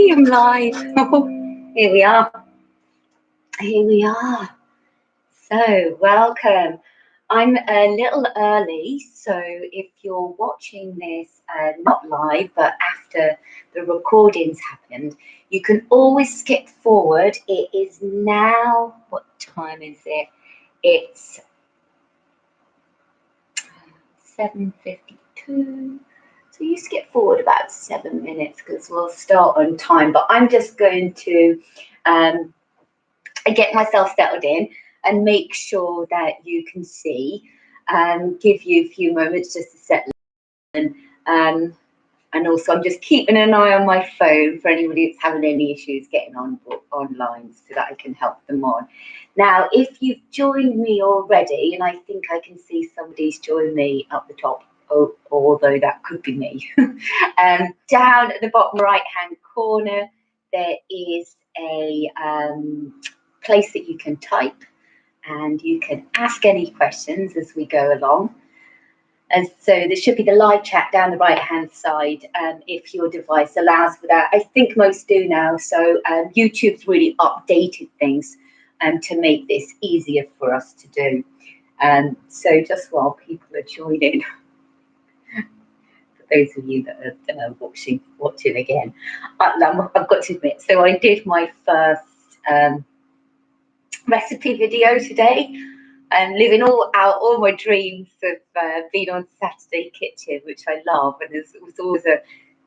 Yay, I'm live. Here we are. Here we are. So, welcome. I'm a little early, so if you're watching this not live, but after the recordings happened, you can always skip forward. It is now, what time is it? It's 7:52. So you skip forward about 7 minutes because we'll start on time. But I'm just going to get myself settled in and make sure that you can see, give you a few moments just to settle in. And also I'm just keeping an eye on my phone for anybody that's having any issues getting online so that I can help them on. Now, if you've joined me already, and I think I can see somebody's joined me up the top, although that could be me, down at the bottom right hand corner, there is a place that you can type and you can ask any questions as we go along. And so there should be the live chat down the right hand side if your device allows for that. I think most do now. So YouTube's really updated things to make this easier for us to do. So just while people are joining, for those of you that are watching again, I've got to admit, so I did my first recipe video today. And living out all my dreams of being on Saturday Kitchen, which I love. And it was always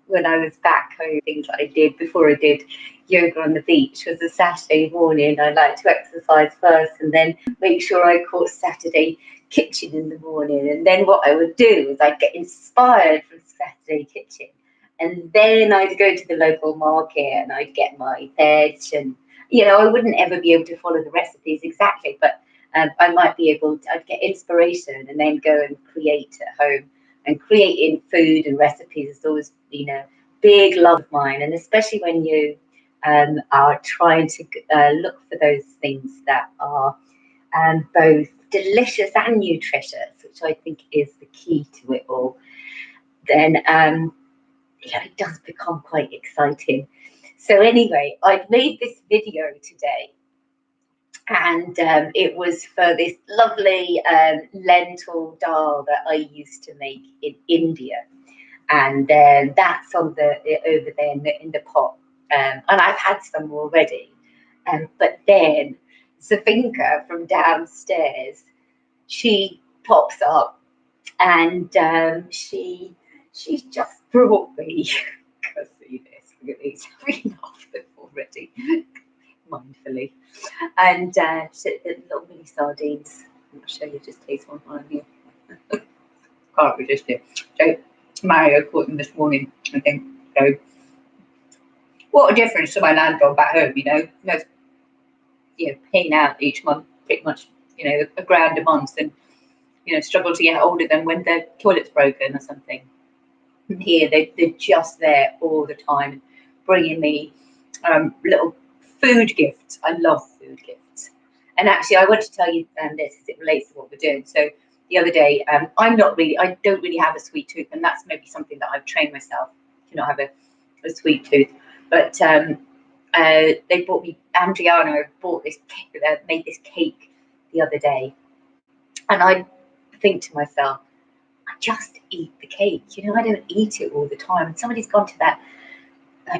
when I was back home, things that I did before I did yoga on the beach was a Saturday morning. I like to exercise first and then make sure I caught Saturday Kitchen in the morning. And then what I would do is I'd get inspired from Saturday Kitchen. And then I'd go to the local market and I'd get my veg. And, I wouldn't ever be able to follow the recipes exactly, but I might be able to, I'd get inspiration and then go and create at home. And creating food and recipes is always been a big love of mine. And especially when you are trying to look for those things that are both delicious and nutritious, which I think is the key to it all, then it does become quite exciting. So anyway, I've made this video today. And it was for this lovely lentil dal that I used to make in India, and that's on over there in the pot. And I've had some already, but then Zavinka from downstairs, she pops up, and she's just brought me. See this? Look at these. I've enough them already. Mindfully, and the little mini sardines. I'll show you, just taste one on here. Can't resist it. So Mario caught them this morning, I think. So what a difference to my landlord back home, paying out each month pretty much, £1,000 a month, and struggle to get hold of them when their toilet's broken or something. And here they're just there all the time, bringing me little food gifts. I love food gifts. And actually, I want to tell you this as it relates to what we're doing. So the other day, I don't really have a sweet tooth, and that's maybe something that I've trained myself to not have a sweet tooth. But they bought me, Andriana bought this cake, made this cake the other day. And I think to myself, I just eat the cake. I don't eat it all the time. And somebody's gone to that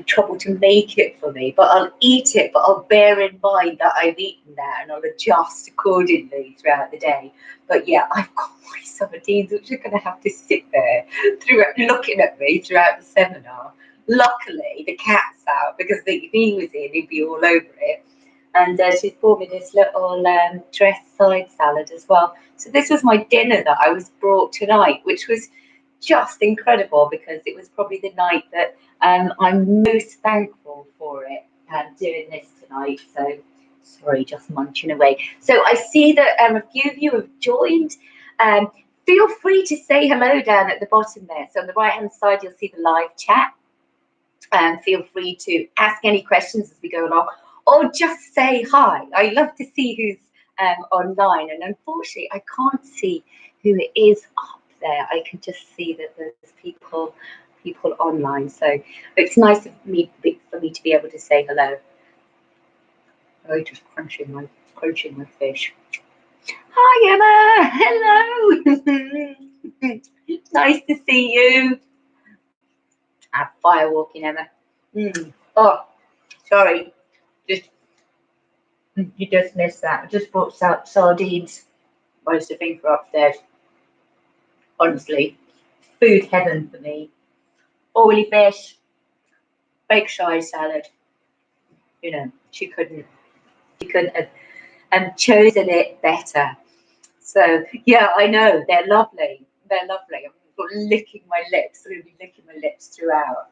trouble to make it for me, but I'll eat it, but I'll bear in mind that I've eaten that and I'll adjust accordingly throughout the day. But yeah, I've got my sardines which are going to have to sit there looking at me throughout the seminar. Luckily the cat's out, because if he was in, he'd be all over it. And she's brought me this little dressed side salad as well. So this was my dinner that I was brought tonight, which was just incredible, because it was probably the night that I'm most thankful for it, doing this tonight. So sorry, just munching away. So I see that a few of you have joined. Feel free to say hello down at the bottom there. So on the right hand side you'll see the live chat. Feel free to ask any questions as we go along, or just say hi. I love to see who's online, and unfortunately I can't see who it is up there. I can just see that there's people online, so it's nice of me for me to be able to say hello. Oh, just crunching my fish. Hi, Emma. Hello. Nice to see you. I'm fire walking, Emma. Oh, sorry. You just missed that. I just brought out sardines. Most of things for upstairs. Honestly, food heaven for me. Oily fish, baked shy salad. You know, she couldn't have chosen it better. So yeah, I know they're lovely. They're lovely. I'm licking my lips. I'm going to be licking my lips throughout.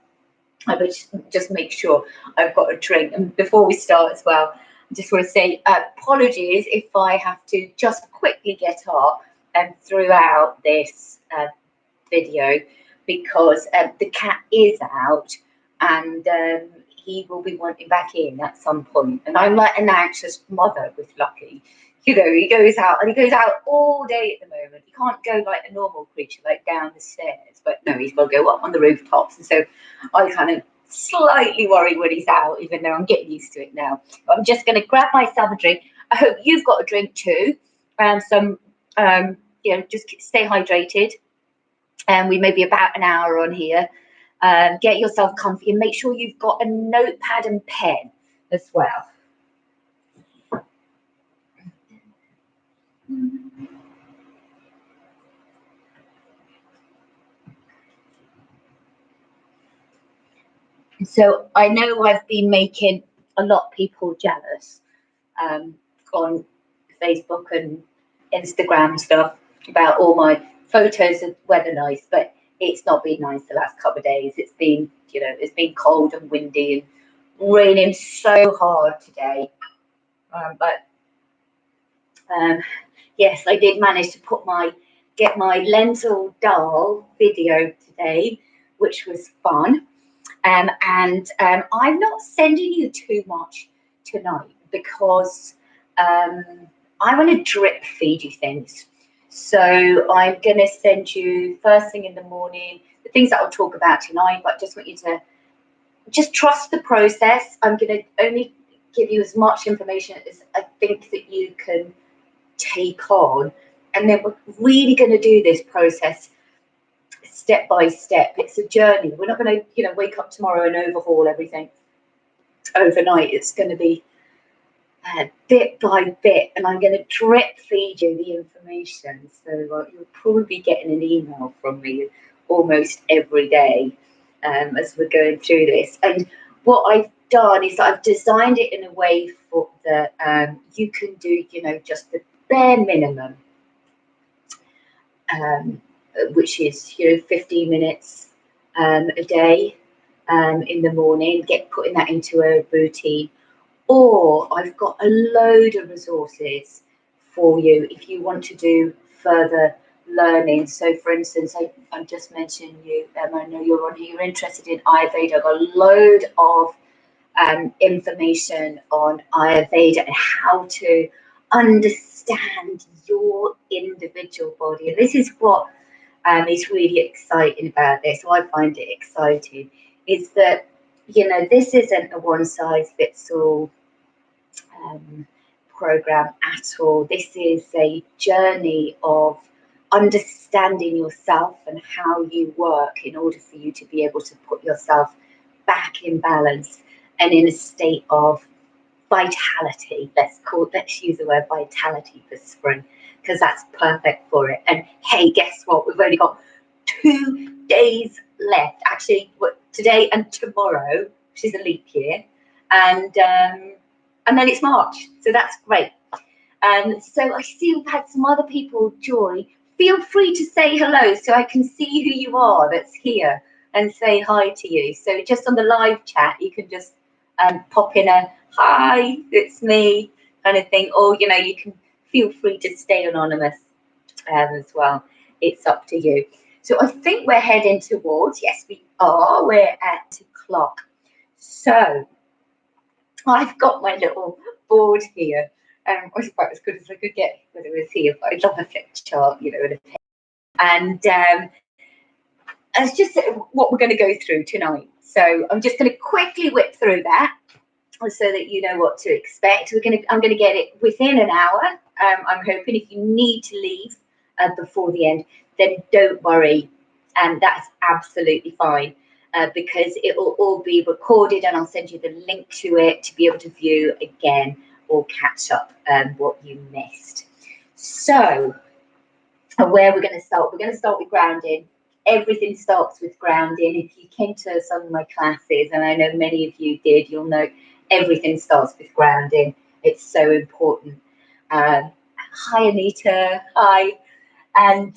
I would just make sure I've got a drink. And before we start as well, I just want to say apologies if I have to just quickly get up throughout this video, because the cat is out and he will be wanting back in at some point. And I'm like an anxious mother with Lucky. You know, he goes out all day at the moment. He can't go like a normal creature, like down the stairs. But no, he's got to go up on the rooftops. And so I kind of slightly worry when he's out, even though I'm getting used to it now. But I'm just going to grab myself a drink. I hope you've got a drink too. Just stay hydrated. We may be about an hour on here. Get yourself comfy and make sure you've got a notepad and pen as well. So I know I've been making a lot of people jealous on Facebook and Instagram stuff about all my photos of weather nice, but it's not been nice the last couple of days. It's been, it's been cold and windy and raining so hard today. Yes, I did manage to get my lentil dal video today, which was fun. And I'm not sending you too much tonight because I want to drip feed you things. So I'm going to send you first thing in the morning, the things that I'll talk about tonight, but I just want you to just trust the process. I'm going to only give you as much information as I think that you can take on. And then we're really going to do this process step by step. It's a journey. We're not going to, wake up tomorrow and overhaul everything overnight. It's going to be bit by bit, and I'm going to drip feed you the information. So you'll probably be getting an email from me almost every day as we're going through this. And what I've done is I've designed it in a way for that you can do, just the bare minimum, which is 15 minutes a day in the morning, putting that into a routine. Or I've got a load of resources for you if you want to do further learning. So for instance, I just mentioned you, I know you're on here, you're interested in Ayurveda. I've got a load of information on Ayurveda and how to understand your individual body. And this is what is really exciting about this. So I find it exciting is that, this isn't a one size fits all program at all. This is a journey of understanding yourself and how you work in order for you to be able to put yourself back in balance and in a state of vitality. Let's use the word vitality for spring, because that's perfect for it. And hey, guess what? We've only got 2 days left. Actually, today and tomorrow, which is a leap year, and then it's March, so that's great. So I see we've had some other people join. Feel free to say hello so I can see who you are that's here and say hi to you. So just on the live chat, you can just pop in a hi, it's me kind of thing, or you can feel free to stay anonymous as well. It's up to you. So I think we're heading towards, yes we are, we're at o'clock. So I've got my little board here. It was about as good as I could get when it was here, but I love a flip chart, and a pen. And it's just what we're going to go through tonight. So I'm just going to quickly whip through that so that you know what to expect. I'm going to get it within an hour. I'm hoping. If you need to leave before the end, then don't worry, and that's absolutely fine, because it will all be recorded, and I'll send you the link to it to be able to view again or catch up what you missed. So where we're going to start? We're going to start with grounding. Everything starts with grounding. If you came to some of my classes, and I know many of you did, you'll know everything starts with grounding. It's so important. Hi, Anita. Hi. And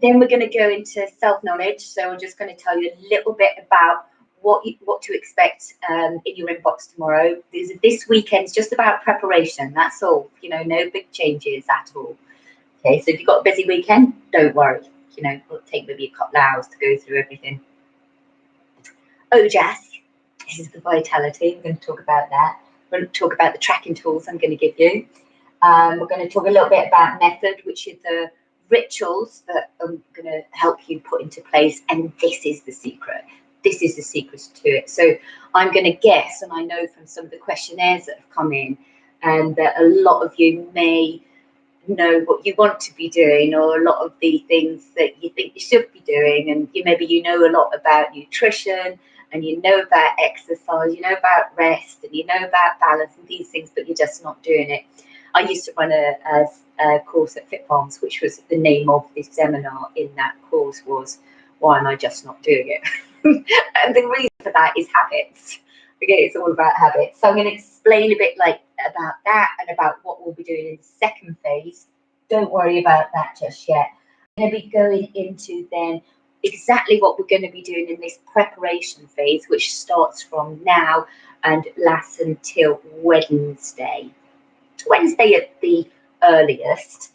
then we're going to go into self-knowledge. So I'm just going to tell you a little bit about what to expect in your inbox tomorrow. This weekend's just about preparation. That's all. You know, no big changes at all. Okay, so if you've got a busy weekend, don't worry. You know, it'll take maybe a couple of hours to go through everything. OJAS, this is the vitality. We're going to talk about that. We're going to talk about the tracking tools I'm going to give you. We're going to talk a little bit about method, which is the rituals that I'm going to help you put into place. And this is the secret. This is the secret to it. So I'm going to guess, and I know from some of the questionnaires that have come in, and that a lot of you may know what you want to be doing, or a lot of the things that you think you should be doing, and maybe you know a lot about nutrition, and you know about exercise, you know about rest, and you know about balance and these things, but you're just not doing it. I used to run a course at FitFarms, which was the name of this seminar in that course was, why am I just not doing it? And the reason for that is habits. Okay, it's all about habits. So I'm going to explain a bit about that and about what we'll be doing in the second phase. Don't worry about that just yet. I'm going to be going into then exactly what we're going to be doing in this preparation phase, which starts from now and lasts until Wednesday at the earliest.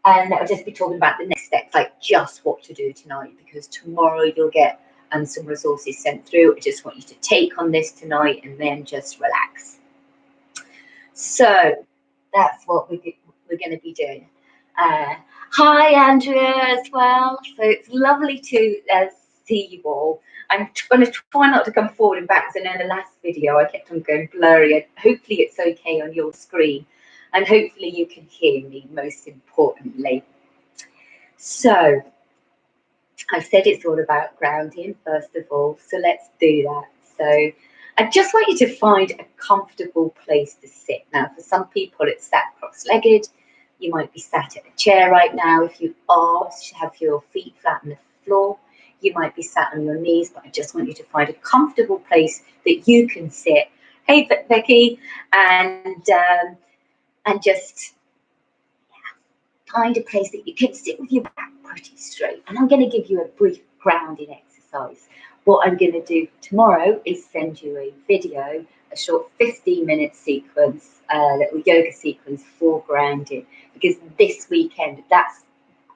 And I'll just be talking about the next steps, like just what to do tonight, because tomorrow you'll get some resources sent through. I just want you to take on this tonight and then just relax. So that's what we're going to be doing. Hi, Andrea, as well. So it's lovely to see you all. I'm going to try not to come forward and back, because I know in the last video I kept on going blurry. Hopefully it's okay on your screen, and hopefully you can hear me, most importantly. So I've said it's all about grounding, first of all, so let's do that. So I just want you to find a comfortable place to sit. Now, for some people, it's sat cross-legged. You might be sat in a chair right now. If you are, have your feet flat on the floor. You might be sat on your knees, but I just want you to find a comfortable place that you can sit. Hey, Becky, and just find a place that you can sit with your back pretty straight. And I'm going to give you a brief grounding exercise. What I'm going to do tomorrow is send you a video, a short 15-minute sequence, a little yoga sequence for grounding, because this weekend, that's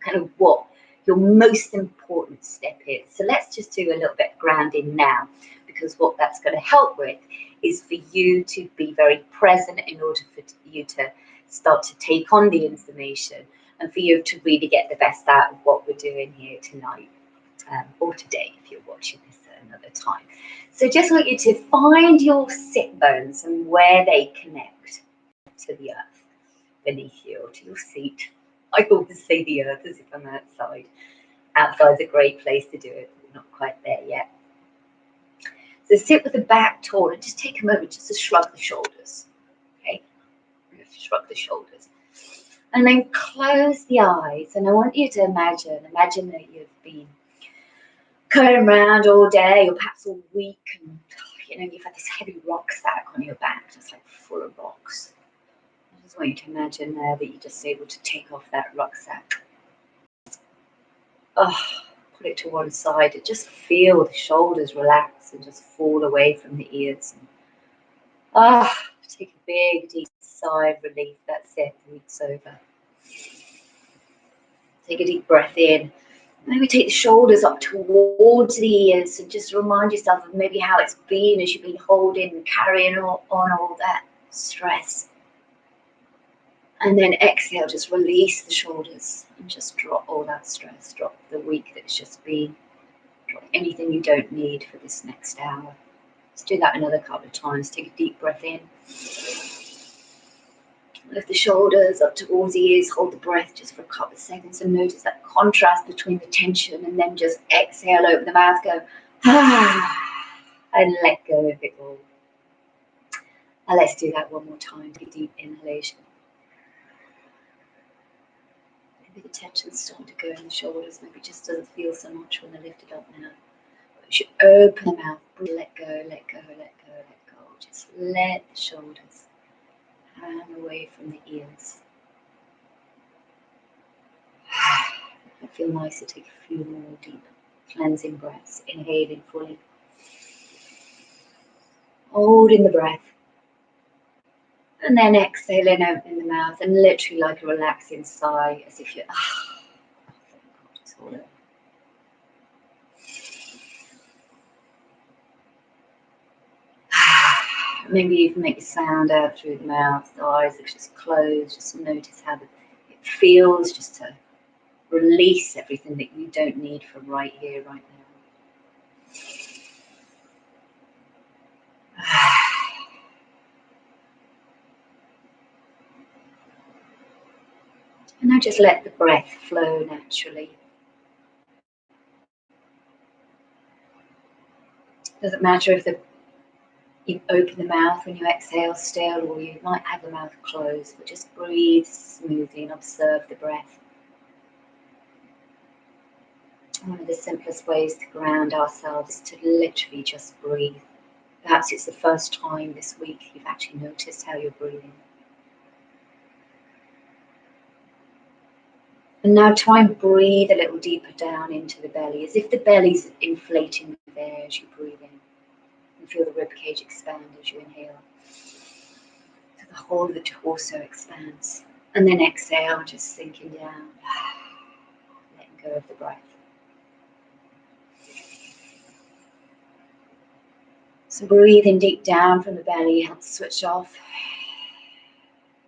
kind of what your most important step is. So let's just do a little bit of grounding now, because what that's going to help with is for you to be very present in order for you to start to take on the information, and for you to really get the best out of what we're doing here tonight, or today if you're watching this at another time. So just want you to find your sit bones and where they connect to the earth beneath you, or to your seat. I always say the earth as if I'm outside. Outside's a great place to do it, but we're not quite there yet. So sit with the back tall, and just take a moment just to shrug the shoulders. Okay, shrug the shoulders. And then close the eyes, and I want you to imagine that you've been going around all day, or perhaps all week, and you've had this heavy rucksack on your back, just like full of rocks. I just want you to imagine there that you're just able to take off that rucksack. Put it to one side, and just feel the shoulders relax and just fall away from the ears. And, take a big deep sigh of relief. That's it. The week's over. Take a deep breath in. Maybe take the shoulders up towards the ears, and just remind yourself of maybe how it's been as you've been holding and carrying on all that stress. And then exhale, just release the shoulders and just drop all that stress, drop the week that's just been. Drop anything you don't need for this next hour. Let's do that another couple of times. Take a deep breath in. Lift the shoulders up towards the ears. Hold the breath just for a couple of seconds and notice that contrast between the tension, and then just exhale, open the mouth, go and let go of it all. Now let's do that one more time. Take a deep inhalation. Maybe the tension's starting to go in the shoulders. Maybe it just doesn't feel so much when they're lifted up now. But you should open the mouth. Let go, let go, let go, let go. Just let the shoulders hang away from the ears. I feel nice to take a few more deep cleansing breaths. Inhaling fully. Holding the breath. And then exhaling, opening the mouth, and literally like a relaxing sigh, as if you're, it's all over. Maybe you can make a sound out through the mouth, the eyes are just closed, just notice how it feels, just to release everything that you don't need for right here, right now. And now just let the breath flow naturally. Doesn't matter if you open the mouth when you exhale still, or you might have the mouth closed, but just breathe smoothly and observe the breath. One of the simplest ways to ground ourselves is to literally just breathe. Perhaps it's the first time this week you've actually noticed how you're breathing. And now try and breathe a little deeper down into the belly, as if the belly's inflating with air as you breathe in. And feel the ribcage expand as you inhale. So the whole of the torso expands. And then exhale, just sinking down, letting go of the breath. So breathing deep down from the belly helps switch off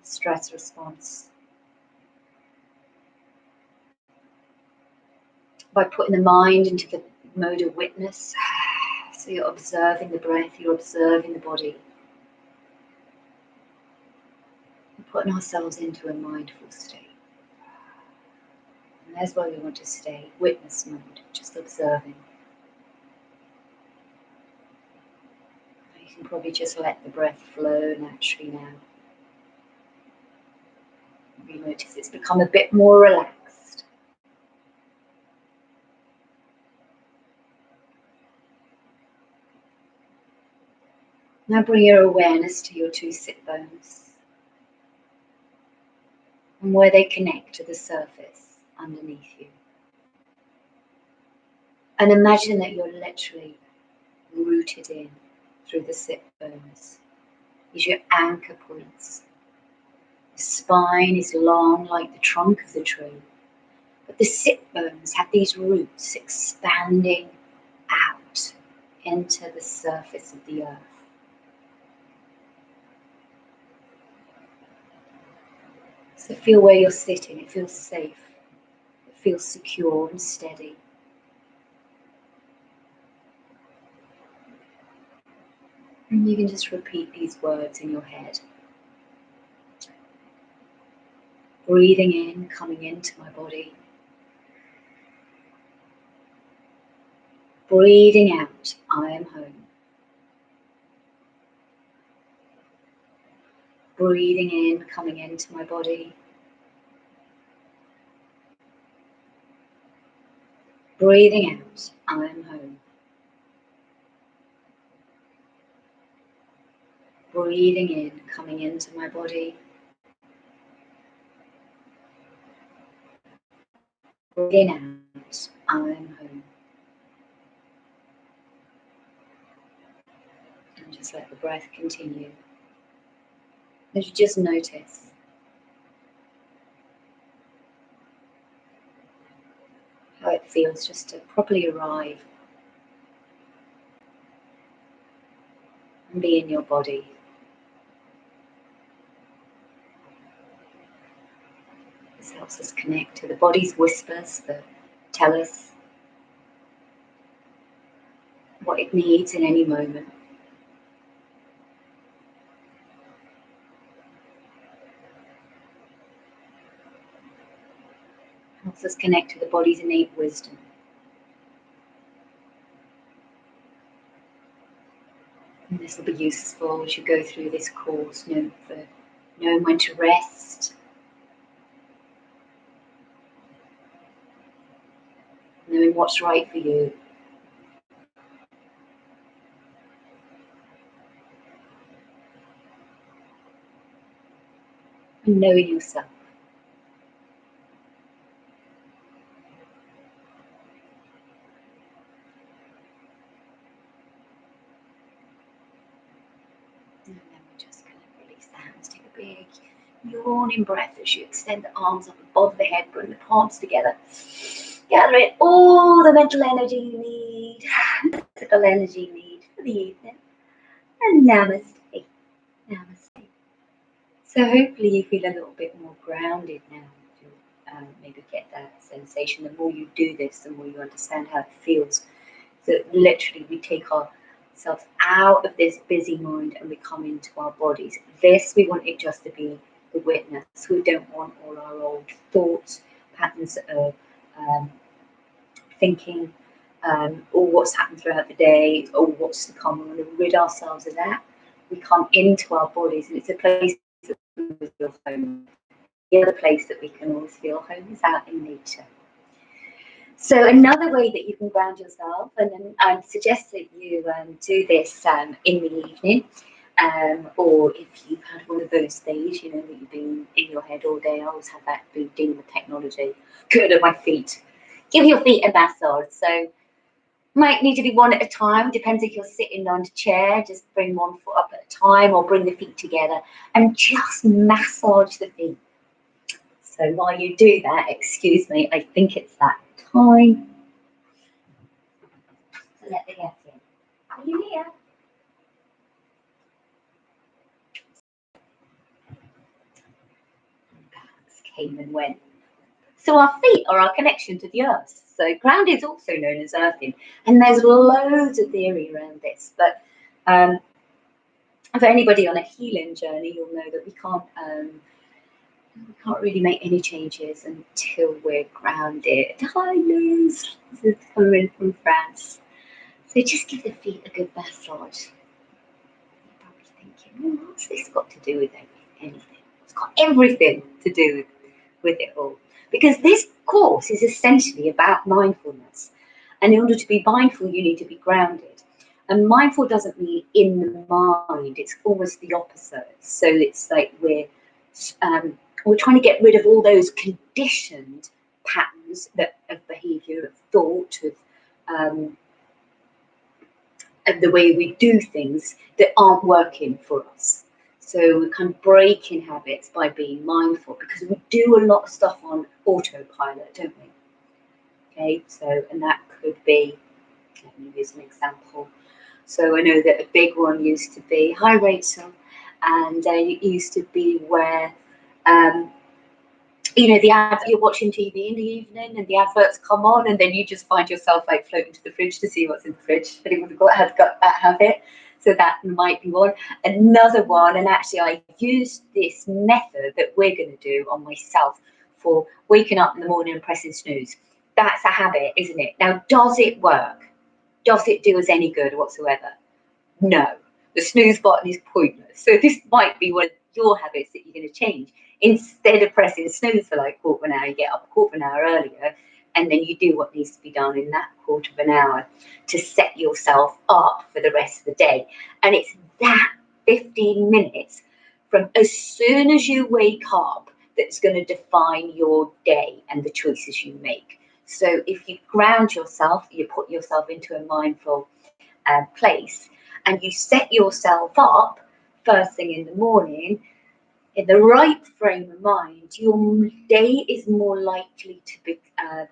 the stress response. By putting the mind into the mode of witness, so you're observing the breath, you're observing the body. We're putting ourselves into a mindful state. And that's where we want to stay, witness mode, just observing. You can probably just let the breath flow naturally now. You notice it's become a bit more relaxed. Now bring your awareness to your two sit bones and where they connect to the surface underneath you. And imagine that you're literally rooted in through the sit bones. These are your anchor points. The spine is long like the trunk of the tree, but the sit bones have these roots expanding out into the surface of the earth. So feel where you're sitting, it feels safe, it feels secure and steady. And you can just repeat these words in your head. Breathing in, coming into my body. Breathing out, I am home. Breathing in, coming into my body. Breathing out, I am home. Breathing in, coming into my body. Breathing out, I am home. And just let the breath continue. As you just notice how it feels just to properly arrive and be in your body. This helps us connect to the body's whispers that tell us what it needs in any moment. Helps us connect to the body's innate wisdom. And this will be useful as you go through this course, for knowing when to rest, knowing what's right for you. And knowing yourself. And then we're just going to release the hands, take a big yawning breath as you extend the arms up above the head, bring the palms together. Gather in all the mental energy you need, physical energy you need for the evening. And namaste. Namaste. So hopefully you feel a little bit more grounded now. Maybe get that sensation. The more you do this, the more you understand how it feels. So literally we take ourselves out of this busy mind and we come into our bodies. This, we want it just to be the witness. We don't want all our old thoughts, patterns of thinking, or what's happened throughout the day, or what's to come. We want to rid ourselves of that. We come into our bodies, and it's a place that we feel home. The other place that we can always feel home is out in nature. So another way that you can ground yourself, and then I suggest that you do this in the evening, or if you've had one of those days, that you've been in your head all day. I always have that been dealing with technology. Good at my feet. Give your feet a massage. So might need to be one at a time. Depends if you're sitting on a chair. Just bring one foot up at a time, or bring the feet together and just massage the feet. So while you do that, excuse me, I think it's that time. So let the guests in. Are you here? Perhaps came and went. So our feet are our connection to the earth. So ground is also known as earthing, and there's loads of theory around this. But for anybody on a healing journey, you'll know that we can't really make any changes until we're grounded. Hi, Liz. This is coming from France. So just give the feet a good massage. You're probably thinking, what's this got to do with anything? It's got everything to do with it all. Because this course is essentially about mindfulness. And in order to be mindful, you need to be grounded. And mindful doesn't mean in the mind. It's almost the opposite. So it's like we're trying to get rid of all those conditioned patterns of behaviour, of thought, of the way we do things that aren't working for us. So we're kind of breaking habits by being mindful, because we do a lot of stuff on autopilot, don't we? Okay, so, and that could be, let me use an example. So I know that a big one used to be, hi Rachel, and it used to be where, you're watching TV in the evening and the adverts come on, and then you just find yourself like floating to the fridge to see what's in the fridge. Anyone has got that habit? So that might be one. Another one, and actually I used this method that we're going to do on myself for waking up in the morning and pressing snooze. That's a habit, isn't it? Now, does it work? Does it do us any good whatsoever? No. The snooze button is pointless. So this might be one of your habits that you're going to change. Instead of pressing snooze for like quarter of an hour, you get up a quarter of an hour earlier, and then you do what needs to be done in that quarter of an hour to set yourself up for the rest of the day. And it's that 15 minutes from as soon as you wake up that's going to define your day and the choices you make. So if you ground yourself, you put yourself into a mindful place, and you set yourself up first thing in the morning in the right frame of mind, your day is more likely to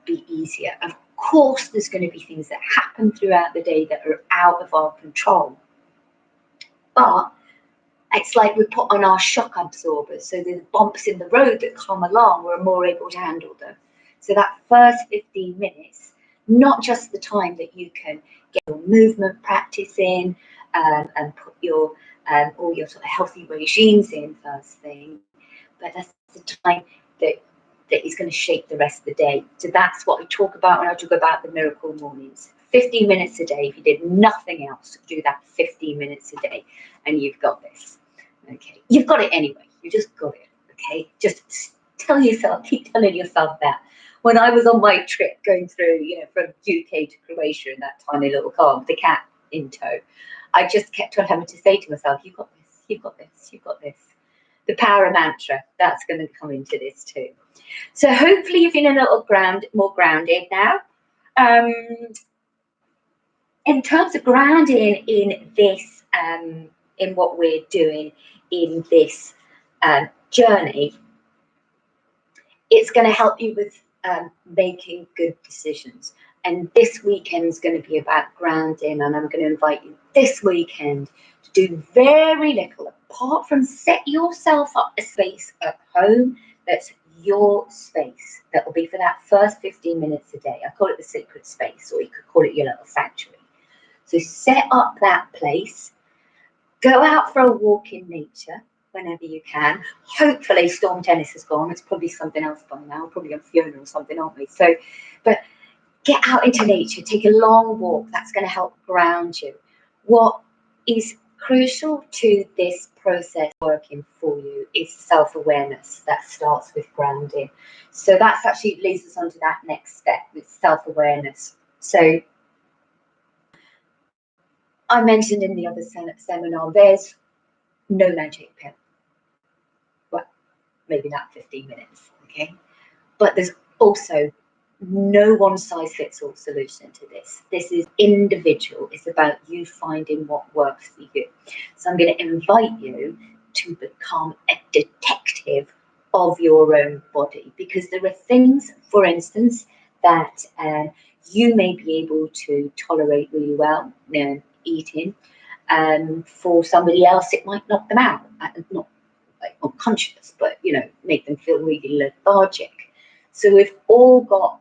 be easier. Of course, there's going to be things that happen throughout the day that are out of our control, but it's like we put on our shock absorbers, so the bumps in the road that come along, we're more able to handle them. So that first 15 minutes, not just the time that you can get your movement practice in, and put your all your sort of healthy regimes in first thing. But that's the time that is going to shape the rest of the day. So that's what I talk about when I talk about the miracle mornings. 15 minutes a day. If you did nothing else, do that 15 minutes a day, and you've got this. Okay, you've got it anyway. You just got it. Okay, just tell yourself, keep telling yourself that. When I was on my trip going through, from UK to Croatia in that tiny little car with the cat in tow, I just kept on having to say to myself, "You've got this. You've got this. You've got this." The power mantra, that's going to come into this too. So hopefully you're feeling a little more grounded now. In terms of grounding in this, in what we're doing in this journey, it's going to help you with making good decisions. And this weekend's going to be about grounding, and I'm going to invite you this weekend to do very little apart from set yourself up a space at home that's your space. That will be for that first 15 minutes a day. I call it the sacred space, or you could call it your little sanctuary. So set up that place, go out for a walk in nature whenever you can. Hopefully Storm Tennis is gone. It's probably something else by now, probably on Fiona or something, aren't we? So, but get out into nature, take a long walk. That's going to help ground you. What is crucial to this process working for you is self-awareness. That starts with grounding. So that's actually leads us on to that next step with self-awareness. So I mentioned in the other seminar, there's no magic pill. Well, maybe not 15 minutes, okay? But there's also no one-size-fits-all solution to this. This is individual. It's about you finding what works for you. So I'm going to invite you to become a detective of your own body, because there are things, for instance, that you may be able to tolerate really well eating. For somebody else, it might knock them out, not like unconscious, but make them feel really lethargic. So we've all got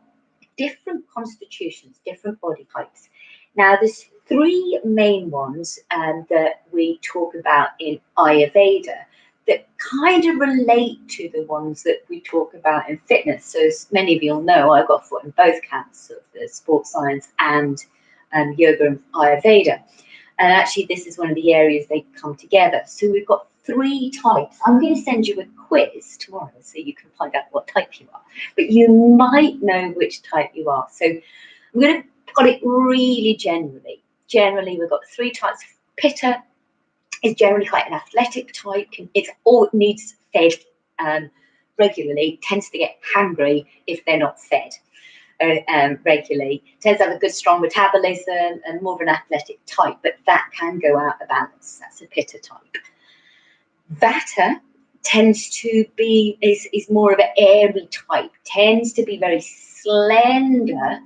different constitutions, different body types. Now, there's three main ones that we talk about in Ayurveda that kind of relate to the ones that we talk about in fitness. So as many of you will know, I've got foot in both camps of the sports science and yoga and Ayurveda. And actually, this is one of the areas they come together. So we've got three types. I'm going to send you a quiz tomorrow so you can find out what type you are. But you might know which type you are. So I'm going to put it really generally. Generally, we've got three types. Pitta is generally quite an athletic type. It needs fed regularly, tends to get hungry if they're not fed regularly. Tends to have a good strong metabolism and more of an athletic type, but that can go out of balance. That's a Pitta type. Vata tends to be is more of an airy type, tends to be very slender,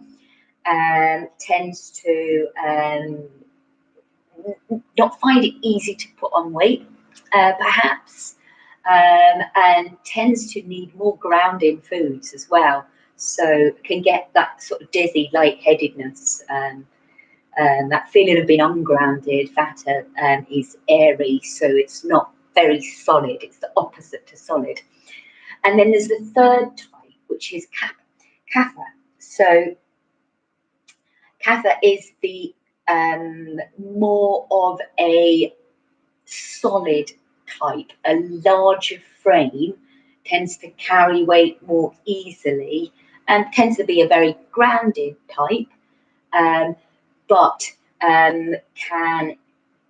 tends to not find it easy to put on weight, perhaps, and tends to need more grounding foods as well. So can get that sort of dizzy, lightheadedness, that feeling of being ungrounded. Vata is airy, so it's not very solid. It's the opposite to solid. And then there's the third type, which is Kapha. So Kapha is the more of a solid type, a larger frame, tends to carry weight more easily, and tends to be a very grounded type, but can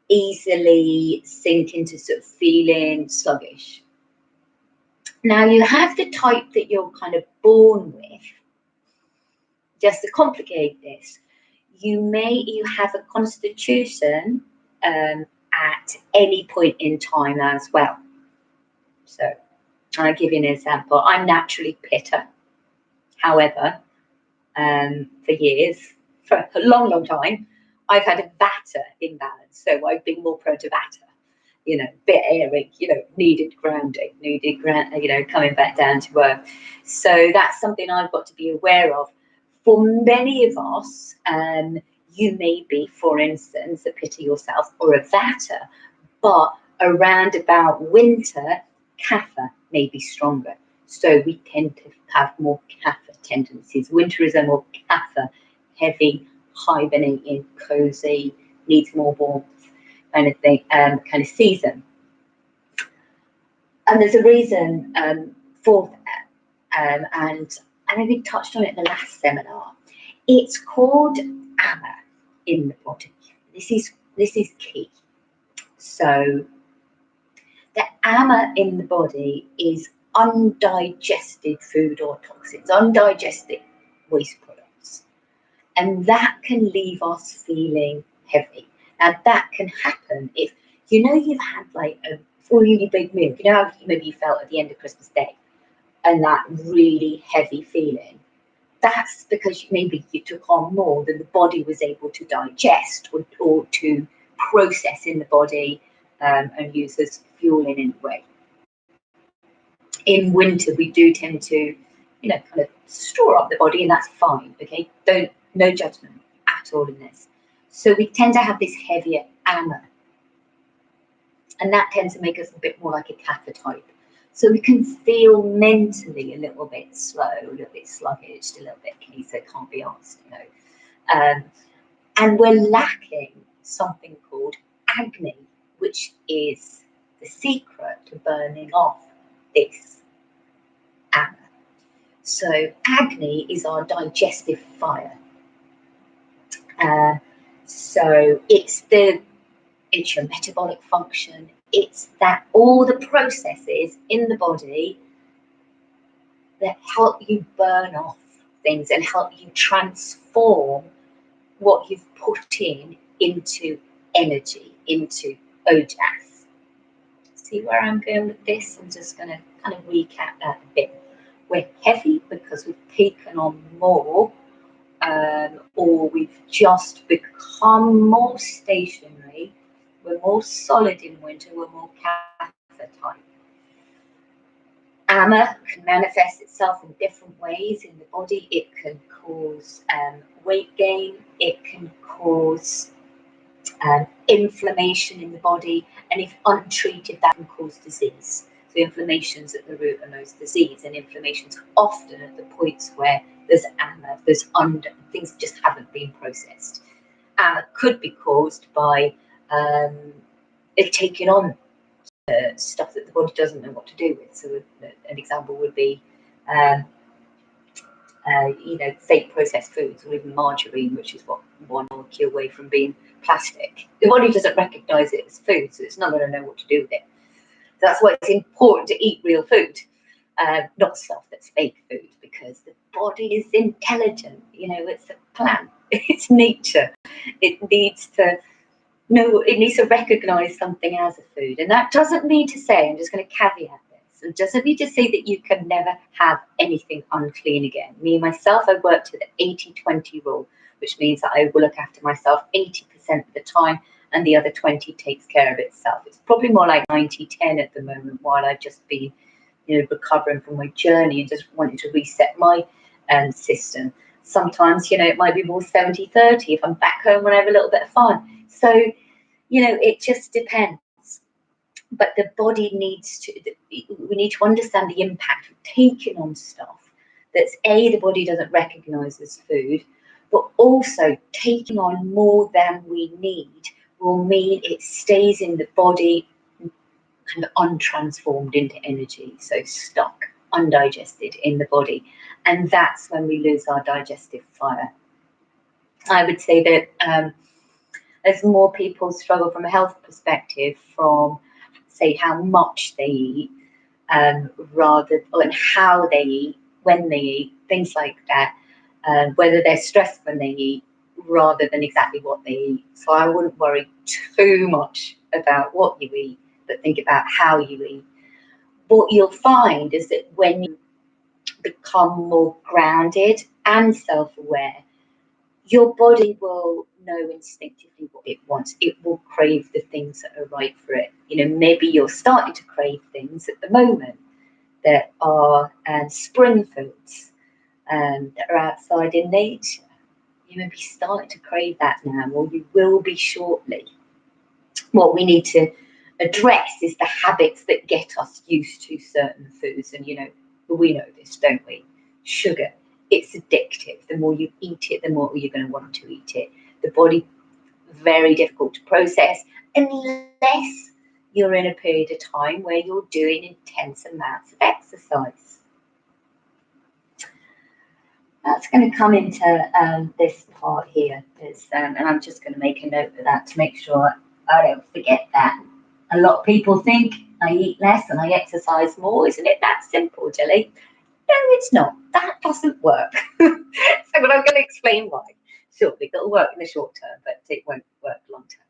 easily sink into sort of feeling sluggish. Now you have the type that you're kind of born with. Just to complicate this, you have a constitution at any point in time as well. So I'll give you an example. I'm naturally Pitta. However, for years, for a long, long time, I've had a Vata imbalance. So I've been more prone to Vata, bit airy, needed grounding, coming back down to earth. So that's something I've got to be aware of. For many of us, you may be, for instance, a Pitta yourself or a Vata, but around about winter, Kapha may be stronger. So we tend to have more Kapha tendencies. Winter is a more Kapha, heavy, hibernating, cozy, needs more warmth kind of thing, kind of season. And there's a reason for that, and I think we touched on it in the last seminar. It's called Ama in the body. This is key. So the Ama in the body is undigested food or toxins, undigested waste products, and that can leave us feeling heavy. Now that can happen if you've had like a really big meal. You know how maybe you felt at the end of Christmas Day, and that really heavy feeling. That's because maybe you took on more than the body was able to digest or to process in the body, and use as fuel in any way. In winter, we do tend to, kind of store up the body, and that's fine. Okay, no judgment at all in this. So we tend to have this heavier Ama, and that tends to make us a bit more like a Kapha type. So we can feel mentally a little bit slow, a little bit sluggish, a little bit so it can't be asked, and we're lacking something called Agni, which is the secret to burning off this Ama. So Agni is our digestive fire. So it's your metabolic function. It's that all the processes in the body that help you burn off things and help you transform what you've put into energy, into ojas. See where I'm going with this? I'm just going to kind of recap that a bit. We're heavy because we've taken on more, or we've just become more stationary. We're more solid in winter, we're more Kapha type. Ama can manifest itself in different ways in the body. It can cause weight gain, it can cause inflammation in the body, and if untreated, that can cause disease. So inflammation's at the root of most disease, and inflammation's often at the points where there's Ama, things just haven't been processed. Ama could be caused by it taking on stuff that the body doesn't know what to do with. So an example would be fake processed foods, or even margarine, which is one molecule away from being plastic. The body doesn't recognize it as food, so it's not going to know what to do with it. So that's why it's important to eat real food, not stuff that's fake food, because the body is intelligent. It's a plant, it's nature. It needs to recognize something as a food. And that doesn't mean to say, I'm just going to caveat this, it doesn't mean to say that you can never have anything unclean again. Me, myself, I work to the 80-20 rule, which means that I will look after myself 80% of the time, and the other 20 takes care of itself. It's probably more like 90-10 at the moment, while I've just been, recovering from my journey and just wanting to reset my system. Sometimes, it might be more 70-30 if I'm back home when I have a little bit of fun. So, it just depends. But the body we need to understand the impact of taking on stuff that's the body doesn't recognize as food, but also taking on more than we need will mean it stays in the body kind of untransformed into energy, so stuck, undigested in the body. And that's when we lose our digestive fire. I would say that as more people struggle from a health perspective from, say, how much they eat, and how they eat, when they eat, things like that, whether they're stressed when they eat, rather than exactly what they eat. So I wouldn't worry too much about what you eat, but think about how you eat. What you'll find is that when you become more grounded and self-aware, your body will know instinctively what it wants. It will crave the things that are right for it. Maybe you're starting to crave things at the moment that are spring foods, that are outside in nature. You may be starting to crave that now, or you will be shortly. What we need to address is the habits that get us used to certain foods. And, we know this, don't we? Sugar, it's addictive. The more you eat it, the more you're going to want to eat it. The body, very difficult to process unless you're in a period of time where you're doing intense amounts of exercise. That's going to come into this part here, and I'm just going to make a note of that to make sure I don't forget that. A lot of people think I eat less and I exercise more. Isn't it that simple, Jilly? No, it's not. That doesn't work. So I'm going to explain why. Sure, it'll work in the short term, but it won't work long term.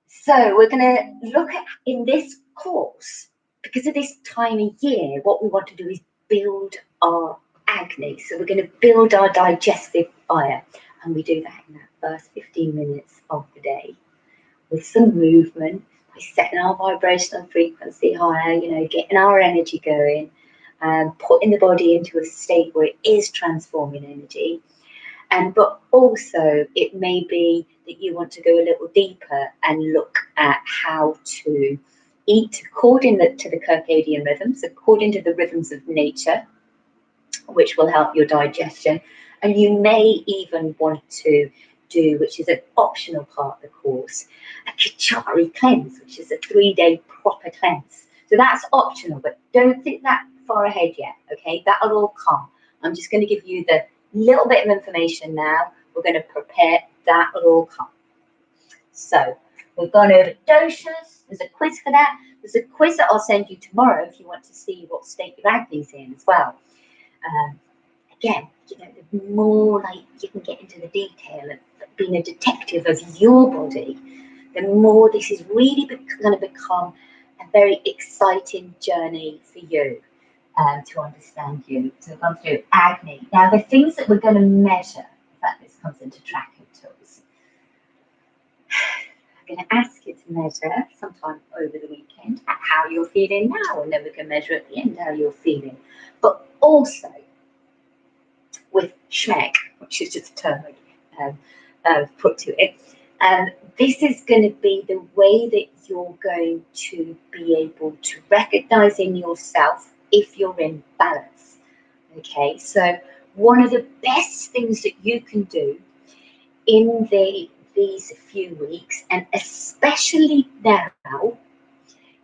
So we're going to look at, in this course, because of this time of year, what we want to do is build our agni. So we're going to build our digestive fire. And we do that in that first 15 minutes of the day with some movement, by setting our vibrational frequency higher, getting our energy going, putting the body into a state where it is transforming energy. But also it may be that you want to go a little deeper and look at how to eat according to the circadian rhythms, according to the rhythms of nature, which will help your digestion. And you may even want to do, which is an optional part of the course, a Khichari cleanse, which is a 3-day proper cleanse. So that's optional, but don't think that far ahead yet, okay? That'll all come. I'm just going to give you the little bit of information now. We're going to prepare, that will all come. So we've gone over doshas. There's a quiz for that. There's a quiz that I'll send you tomorrow if you want to see what state your agni's in as well. Again, the more you can get into the detail of being a detective of your body, the more this is really going to become a very exciting journey for you to understand you. So we've gone through agni. Now, the things that we're going to measure, in fact, this comes into tracking tools. I'm going to ask you to measure sometime over the weekend how you're feeling now, and then we can measure at the end how you're feeling. But also, with SHMEG, which is just a term I've put to it. This is going to be the way that you're going to be able to recognize in yourself if you're in balance. Okay, so one of the best things that you can do in these few weeks, and especially now,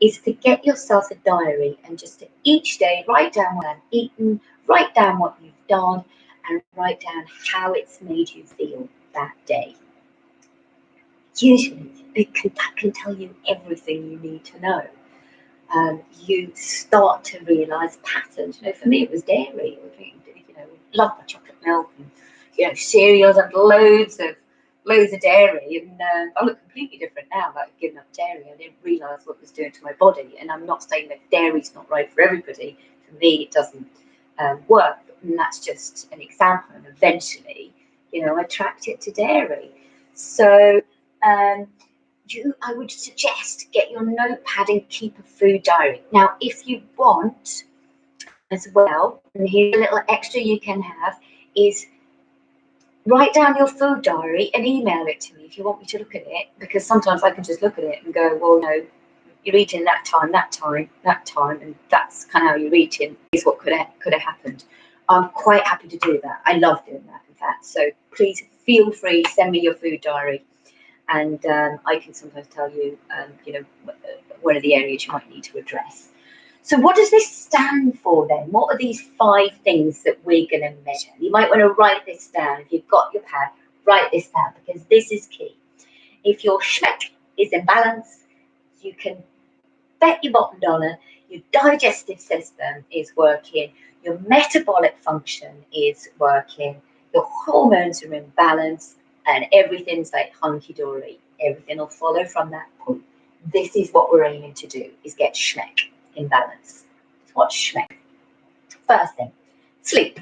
is to get yourself a diary and just to each day write down what I've eaten, write down what you've done, and write down how it's made you feel that day. Usually, that can tell you everything you need to know. You start to realise patterns. For me, it was dairy. Love my chocolate milk and cereals and loads of dairy, and I look completely different now about giving up dairy. I didn't realise what it was doing to my body, and I'm not saying that dairy's not right for everybody. For me, it doesn't work. And that's just an example, and eventually, I tracked it to dairy. So I would suggest get your notepad and keep a food diary. Now, if you want as well, and here's a little extra you can have, is write down your food diary and email it to me if you want me to look at it, because sometimes I can just look at it and go, well, no, you're eating that time, and that's kind of how you're eating, is what could have happened. I'm quite happy to do that. I love doing that, in fact. So please feel free, send me your food diary, and I can sometimes tell you, one of the areas you might need to address. So what does this stand for then? What are these 5 things that we're going to measure? You might want to write this down. If you've got your pad, write this down, because this is key. If your SHMEG is in balance, you can bet your bottom dollar your digestive system is working, your metabolic function is working, your hormones are in balance, and everything's like hunky-dory. Everything will follow from that point. This is what we're aiming to do, is get SHMEG in balance. What's SHMEG? First thing, sleep.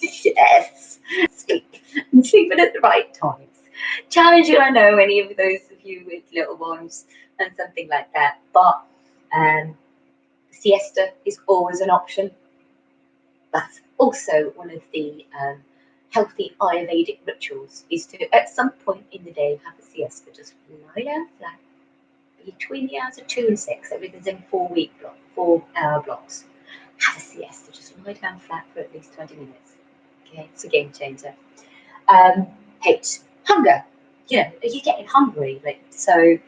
Yes, sleep. And sleeping at the right times. Challenging, I know, any of those of you with little ones and something like that, but siesta is always an option. That's also one of the healthy Ayurvedic rituals is to, at some point in the day, have a siesta. Just lie down flat between the hours of 2 and 6. Everything's in 4-hour blocks. Have a siesta. Just lie down flat for at least 20 minutes. Okay, it's a game changer. Hate hunger. You know, are you getting hungry? Like so.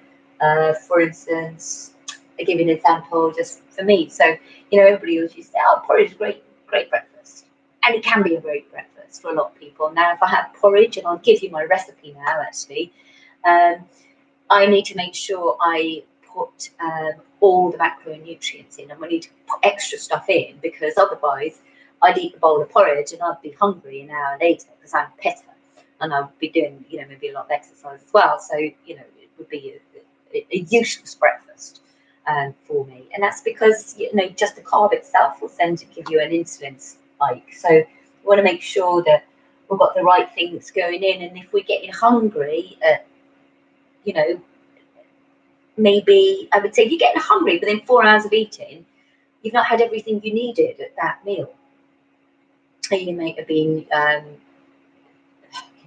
For instance, I give you an example just for me. So, you know, everybody always used to say, oh, porridge is great breakfast. And it can be a great breakfast for a lot of people. Now, if I have porridge, and I'll give you my recipe now, actually, I need to make sure I put all the macronutrients in, and I need to put extra stuff in, because otherwise I'd eat a bowl of porridge and I'd be hungry an hour later because I'm pitta, and I'd be doing, you know, maybe a lot of exercise as well. So, you know, it would be a useless breakfast for me, and that's because, you know, just the carb itself will tend to give you an insulin spike. So you want to make sure that we've got the right things going in, and if we're getting hungry at, you know, maybe I would say if you're getting hungry within 4 hours of eating, you've not had everything you needed at that meal. And you may have been, you know,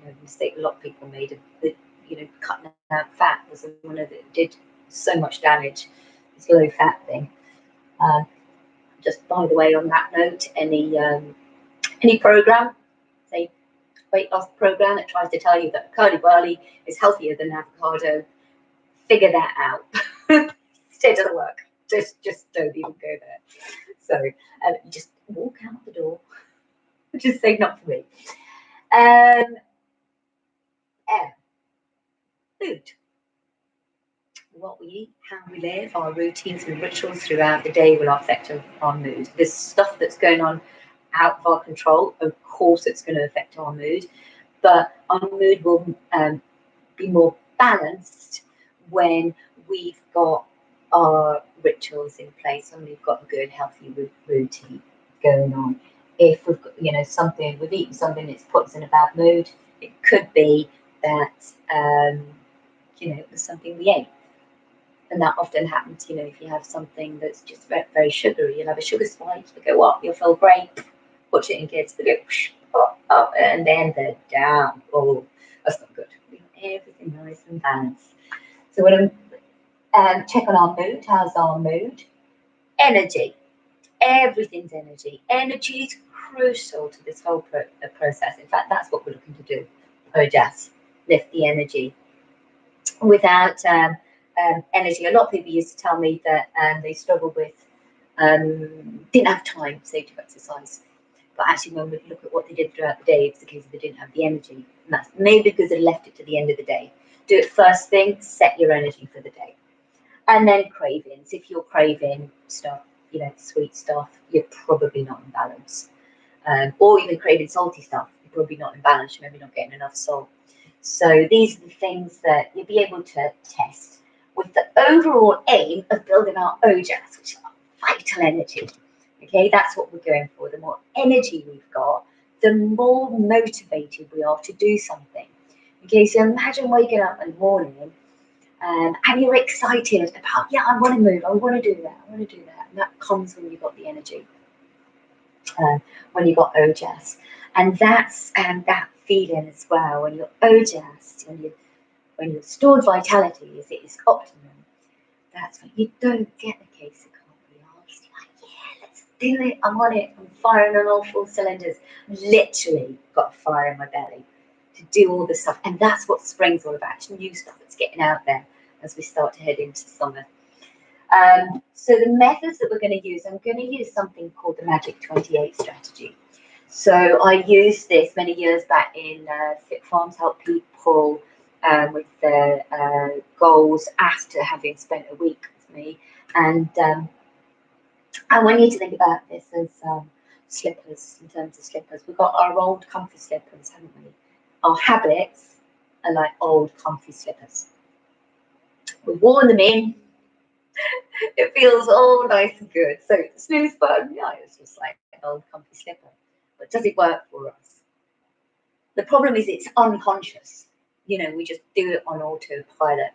the mistake a lot of people made of, you know, cutting out fat was one of it did so much damage. This low fat thing. Just by the way, on that note, any program, say weight loss program that tries to tell you that curly barley is healthier than avocado, figure that out. It doesn't work. Just don't even go there. So just walk out the door. Just say not for me. Food. What we eat, how we live, our routines and rituals throughout the day will affect our mood. There's stuff that's going on out of our control. Of course, it's going to affect our mood, but our mood will be more balanced when we've got our rituals in place and we've got a good, healthy routine going on. If we've got, you know, we've eaten something that's put us in a bad mood, it could be that, you know, it was something we ate. And that often happens, you know, if you have something that's just very, very sugary, you'll have a sugar spike, they'll go up, you'll feel great. Watch it in kids, they go up, and then they're down. Oh, that's not good. We want everything nice and balanced. So we're going to check on our mood. How's our mood? Energy. Everything's energy. Energy is crucial to this whole process. In fact, that's what we're looking to do. Ojas, lift the energy. Without energy, a lot of people used to tell me that they struggled with, didn't have time, say, to exercise. But actually, when we look at what they did throughout the day, it's because they didn't have the energy. And that's maybe because they left it to the end of the day. Do it first thing, set your energy for the day. And then cravings. If you're craving stuff, you know, sweet stuff, you're probably not in balance. Or even craving salty stuff, you're probably not in balance. You're maybe not getting enough salt. So these are the things that you'll be able to test with the overall aim of building our ojas, which are vital energy. Okay, that's what we're going for. The more energy we've got, the more motivated we are to do something. Okay, so imagine waking up in the morning and you're excited about, yeah, I want to move, I want to do that, I want to do that. And that comes when you've got the energy, when you've got ojas. And that's that feeling as well, when you're ojas, when your stored vitality is optimum, that's when you don't get a case of coffee. I'm just like, yeah, let's do it. I'm on it. I'm firing on all 4 cylinders. Literally got fire in my belly to do all this stuff. And that's what spring's all about. New stuff that's getting out there as we start to head into summer. So the methods that we're going to use, I'm going to use something called the Magic 28 strategy. So I used this many years back in Fit Farms, help people with their goals after having spent a week with me. And I want you to think about this as slippers, in terms of slippers. We've got our old comfy slippers, haven't we? Our habits are like old comfy slippers. We've worn them in. It feels all nice and good. So the snooze button, yeah, it's just like an old comfy slipper. But does it work for us? The problem is it's unconscious. You know, we just do it on autopilot.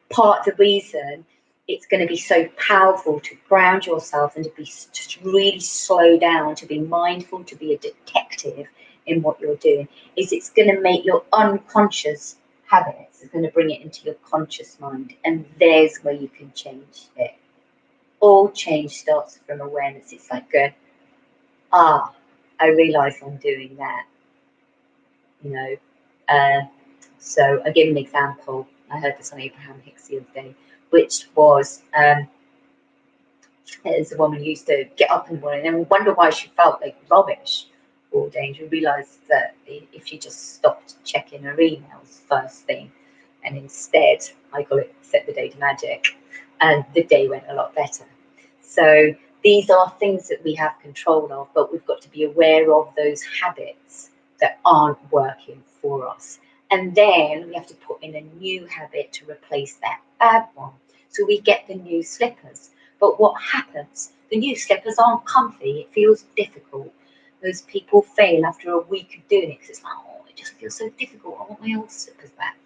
Part of the reason it's going to be so powerful to ground yourself and to be just really slow down, to be mindful, to be a detective in what you're doing is it's going to make your unconscious habits, it's going to bring it into your conscious mind, and there's where you can change it. All change starts from awareness. It's like going, I realise I'm doing that, you know. So I'll give an example. I heard this on Abraham Hicks the other day, which was as a woman used to get up in the morning and wonder why she felt like rubbish all day, and she realised that if she just stopped checking her emails first thing, and instead, I call it set the day to magic, and the day went a lot better. So these are things that we have control of, but we've got to be aware of those habits that aren't working for us. And then we have to put in a new habit to replace that bad one. So we get the new slippers. But what happens? The new slippers aren't comfy. It feels difficult. Those people fail after a week of doing it because it's like, oh, it just feels so difficult. I want my old slippers back.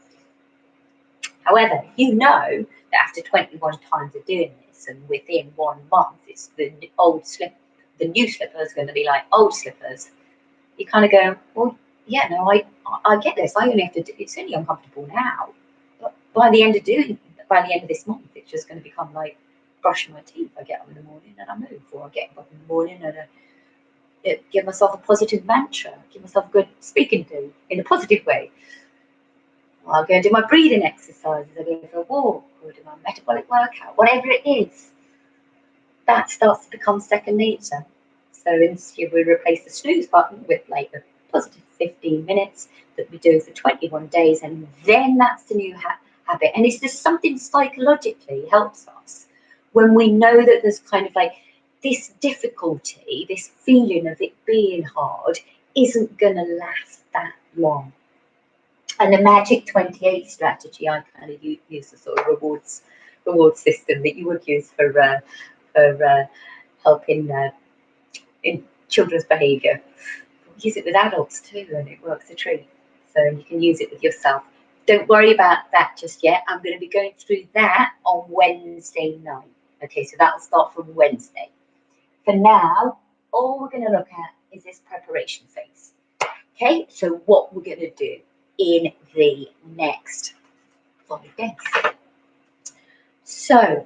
However, you know that after 21 times of doing this, and within 1 month, it's the new slipper is going to be like old slippers. You kind of go, well, yeah, no, I get this. I only have to do, it's only uncomfortable now. But by the end of this month, it's just going to become like brushing my teeth. I get up in the morning and I move, or I get up in the morning and I give myself a positive mantra, give myself a good speaking to in a positive way. I'll go and do my breathing exercises, I'll go for a walk, or do my metabolic workout, whatever it is. That starts to become second nature. So instead we replace the snooze button with like a positive 15 minutes that we do for 21 days, and then that's the new habit. And it's just something psychologically helps us when we know that there's kind of like this difficulty, this feeling of it being hard isn't going to last that long. And the Magic 28 strategy, I kind of use the sort of reward system that you would use for helping in children's behaviour. Use it with adults too, and it works a treat. So you can use it with yourself. Don't worry about that just yet. I'm going to be going through that on Wednesday night. Okay, so that'll start from Wednesday. For now, all we're going to look at is this preparation phase. Okay, so what we're going to do in the next 5 days. So,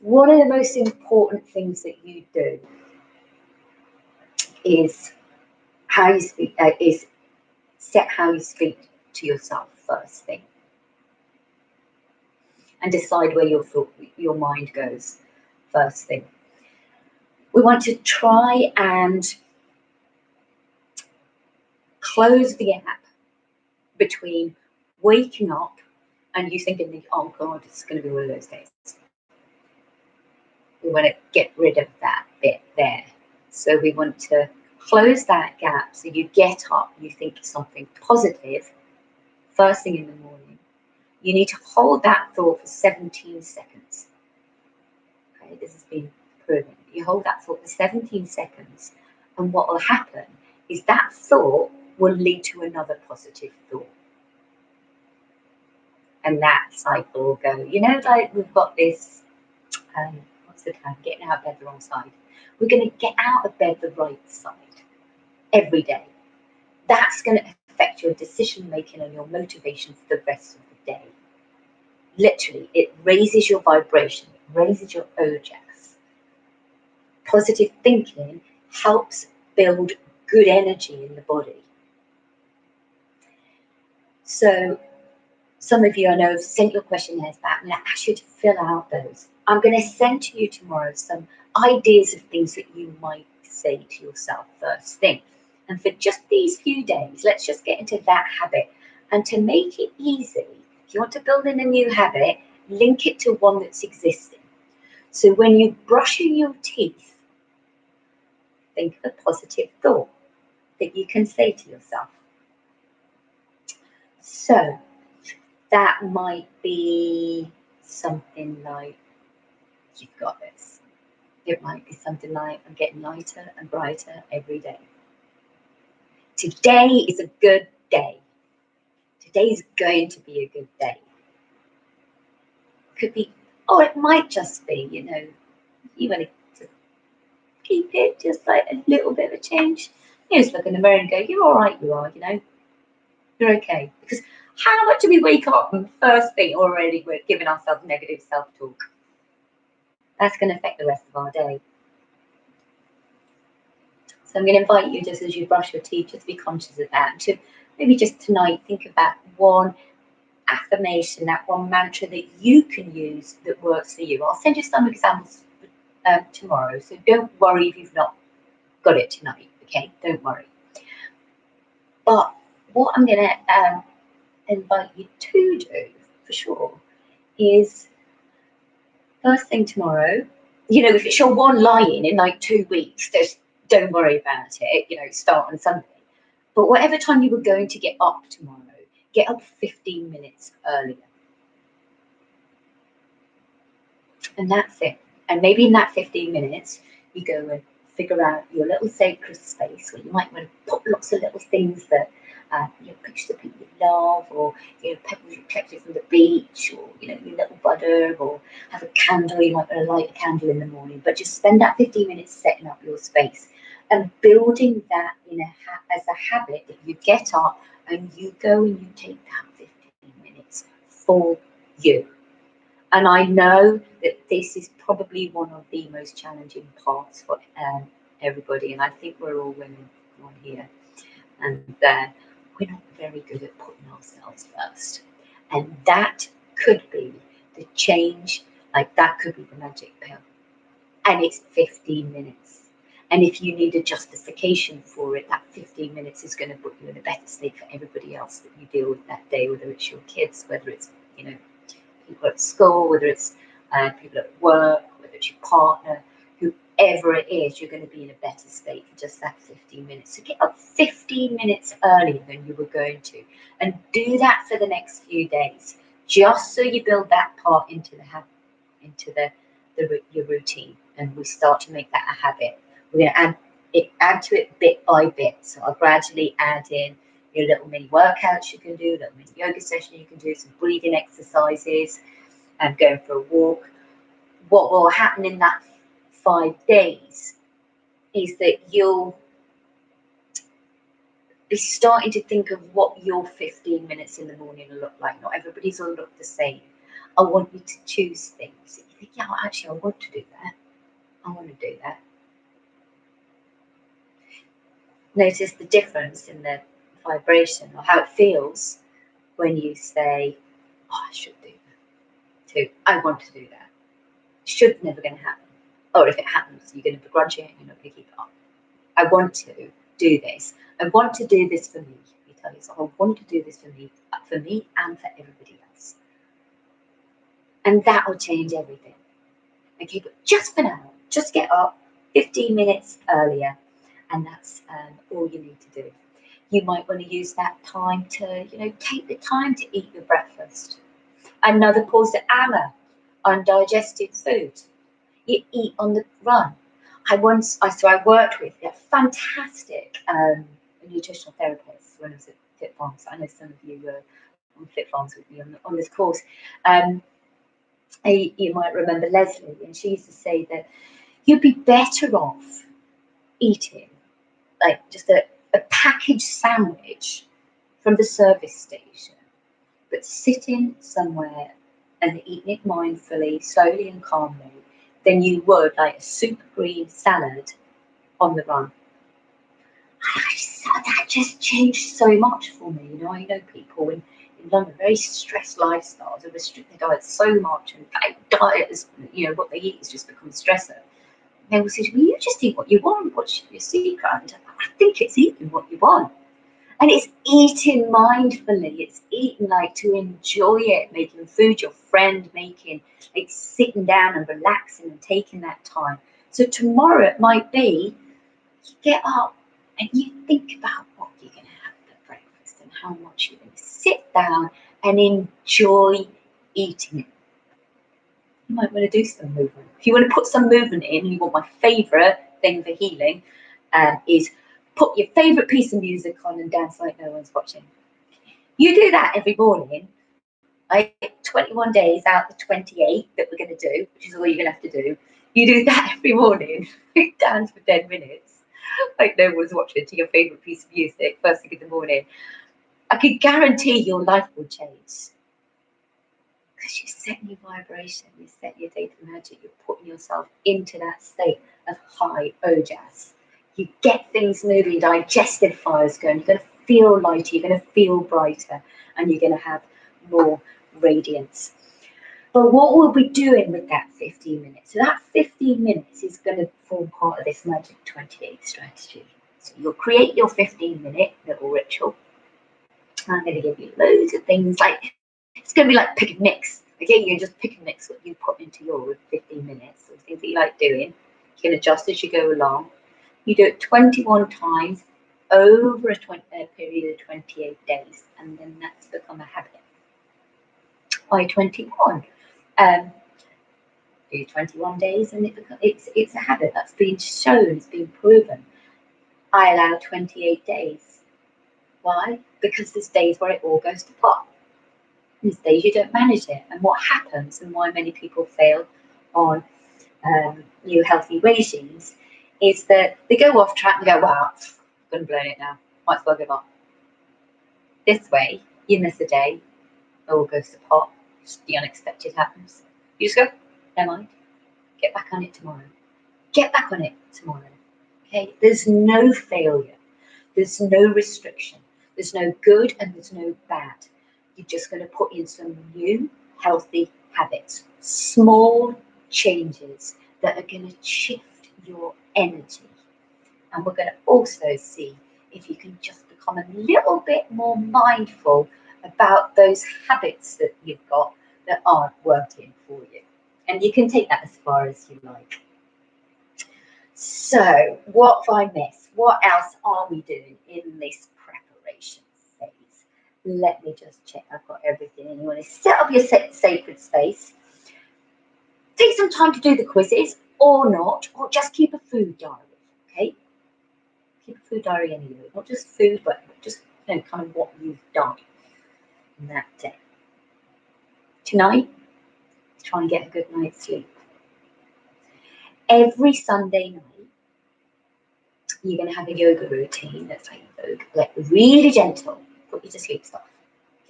one of the most important things that you do is how you speak. Is set how you speak to yourself first thing, and decide where your mind goes first thing. We want to try and close the gap between waking up and you thinking, oh God, it's going to be one of those days. We want to get rid of that bit there. So we want to close that gap so you get up, you think something positive first thing in the morning. You need to hold that thought for 17 seconds. Okay, this has been proven. You hold that thought for 17 seconds, and what will happen is that thought will lead to another positive thought. And that cycle will go, you know, like we've got this, what's the term, getting out of bed the wrong side. We're going to get out of bed the right side every day. That's going to affect your decision making and your motivation for the rest of the day. Literally, it raises your vibration, it raises your ojas. Positive thinking helps build good energy in the body. So some of you I know have sent your questionnaires back. I'm going to ask you to fill out those. I'm going to send to you tomorrow some ideas of things that you might say to yourself first thing. And for just these few days, let's just get into that habit. And to make it easy, if you want to build in a new habit, link it to one that's existing. So when you're brushing your teeth, think of a positive thought that you can say to yourself. So that might be something like, you've got this. It might be something like, I'm getting lighter and brighter every day. Today is a good day. Today's going to be a good day. Could be, or it might just be, you want to keep it just like a little bit of a change. You just look in the mirror and go, you're all right, you are, you know, you're okay. Because how much do we wake up and first thing already we're giving ourselves negative self-talk? That's going to affect the rest of our day. So I'm going to invite you, just as you brush your teeth, just to be conscious of that. And to maybe just tonight think about one affirmation, that one mantra that you can use that works for you. I'll send you some examples tomorrow, so don't worry if you've not got it tonight, okay? Don't worry. But what I'm going to invite you to do, for sure, is first thing tomorrow, you know, if it's your one lie-in in like 2 weeks, don't worry about it, you know, start on Sunday. But whatever time you were going to get up tomorrow, get up 15 minutes earlier. And that's it. And maybe in that 15 minutes, you go and figure out your little sacred space where you might want to put lots of little things that, you know, pictures of people you love, or, you know, pebbles you collected from the beach, or, you know, your little butter, or have a candle. You might want to light a candle in the morning, but just spend that 15 minutes setting up your space and building that as a habit that you get up and you go and you take that 15 minutes for you. And I know that this is probably one of the most challenging parts for everybody, and I think we're all women on here, and we're not very good at putting ourselves first. And that could be the change, like that could be the magic pill. And it's 15 minutes. And if you need a justification for it, that 15 minutes is going to put you in a better state for everybody else that you deal with that day, whether it's your kids, whether it's, you know, people at school, whether it's people at work, whether it's your partner, whoever it is, you're going to be in a better state for just that 15 minutes. So get up 15 minutes earlier than you were going to, and do that for the next few days, just so you build that part into your routine, and we start to make that a habit. We're going to add to it bit by bit. So I'll gradually add in your little mini workouts you can do, little mini yoga session you can do, some breathing exercises, and going for a walk. What will happen in that 5 days is that you'll be starting to think of what your 15 minutes in the morning will look like. Not everybody's will look the same. I want you to choose things that you think, yeah, well, actually, I want to do that. I want to do that. Notice the difference in the vibration or how it feels when you say, oh, I should do that, to I want to do that. Should never going to happen. Or if it happens, you're going to begrudge it and you're not going to keep it up. I want to do this. I want to do this for me. You tell yourself, I want to do this for me and for everybody else. And that will change everything. Okay, but just for now, just get up 15 minutes earlier, and that's all you need to do. You might want to use that time to, you know, take the time to eat your breakfast. Another pause to Amma, undigested food. You eat on the run. I worked with a fantastic nutritional therapist when I was at Fit Farms. I know some of you were on Fit Farms with me on this course. You might remember Leslie, and she used to say that you'd be better off eating like just a packaged sandwich from the service station, but sitting somewhere and eating it mindfully, slowly and calmly, than you would like a super green salad on the run. That just changed so much for me. You know, I know people in London, very stressed lifestyles, and restrict their diet so much, and diet is, you know, what they eat has just become stressor. They will say to me, you just eat what you want. What's your secret? And I think it's eating what you want. And it's eating mindfully. It's eating like to enjoy it, making food your friend, like sitting down and relaxing and taking that time. So tomorrow it might be you get up and you think about what you're going to have for breakfast and how much you're going to sit down and enjoy eating it. You might want to do some movement. If you want to put some movement in, you want my favourite thing for healing is put your favourite piece of music on and dance like no one's watching. You do that every morning, like 21 days out of the 28 that we're going to do, which is all you're going to have to do. You do that every morning, dance for 10 minutes, like no one's watching to your favourite piece of music first thing in the morning, I can guarantee your life will change. Because you set your vibration, you set your data magic, you're putting yourself into that state of high ojas. You get things moving, digestive fire's going, you're going to feel lighter, you're going to feel brighter, and you're going to have more radiance. But what we'll be doing with that 15 minutes, so that 15 minutes is going to form part of this Magic 28 strategy. So you'll create your 15-minute little ritual. I'm going to give you loads of things, like it's going to be like pick and mix. Okay, you just pick and mix what you put into your 15 minutes, so things that you like doing. You can adjust as you go along. You do it 21 times over a period of 28 days, and then that's become a habit. By 21. Do 21 days and it's a habit that's been shown, it's been proven. I allow 28 days. Why? Because there's days where it all goes to pot. There's days you don't manage it. And what happens, and why many people fail on new healthy regimes, is that they go off track and go, wow, I'm going to blow it now. Might as well give up. This way, you miss a day, it all goes to pot. The unexpected happens. You just go, never mind. Get back on it tomorrow. Get back on it tomorrow. Okay? There's no failure. There's no restriction. There's no good and there's no bad. You're just going to put in some new healthy habits. Small changes that are going to shift your energy. And we're going to also see if you can just become a little bit more mindful about those habits that you've got that aren't working for you. And you can take that as far as you like. So, what have I missed? What else are we doing in this preparation phase? Let me just check I've got everything. And you want to set up your sacred space. Take some time to do the quizzes, or not, or just keep a food diary, okay? Keep a food diary anyway, not just food, but just kind of what you've done in that day. Tonight, try and get a good night's sleep. Every Sunday night, you're going to have a yoga routine that's like really gentle, put you to sleep stuff.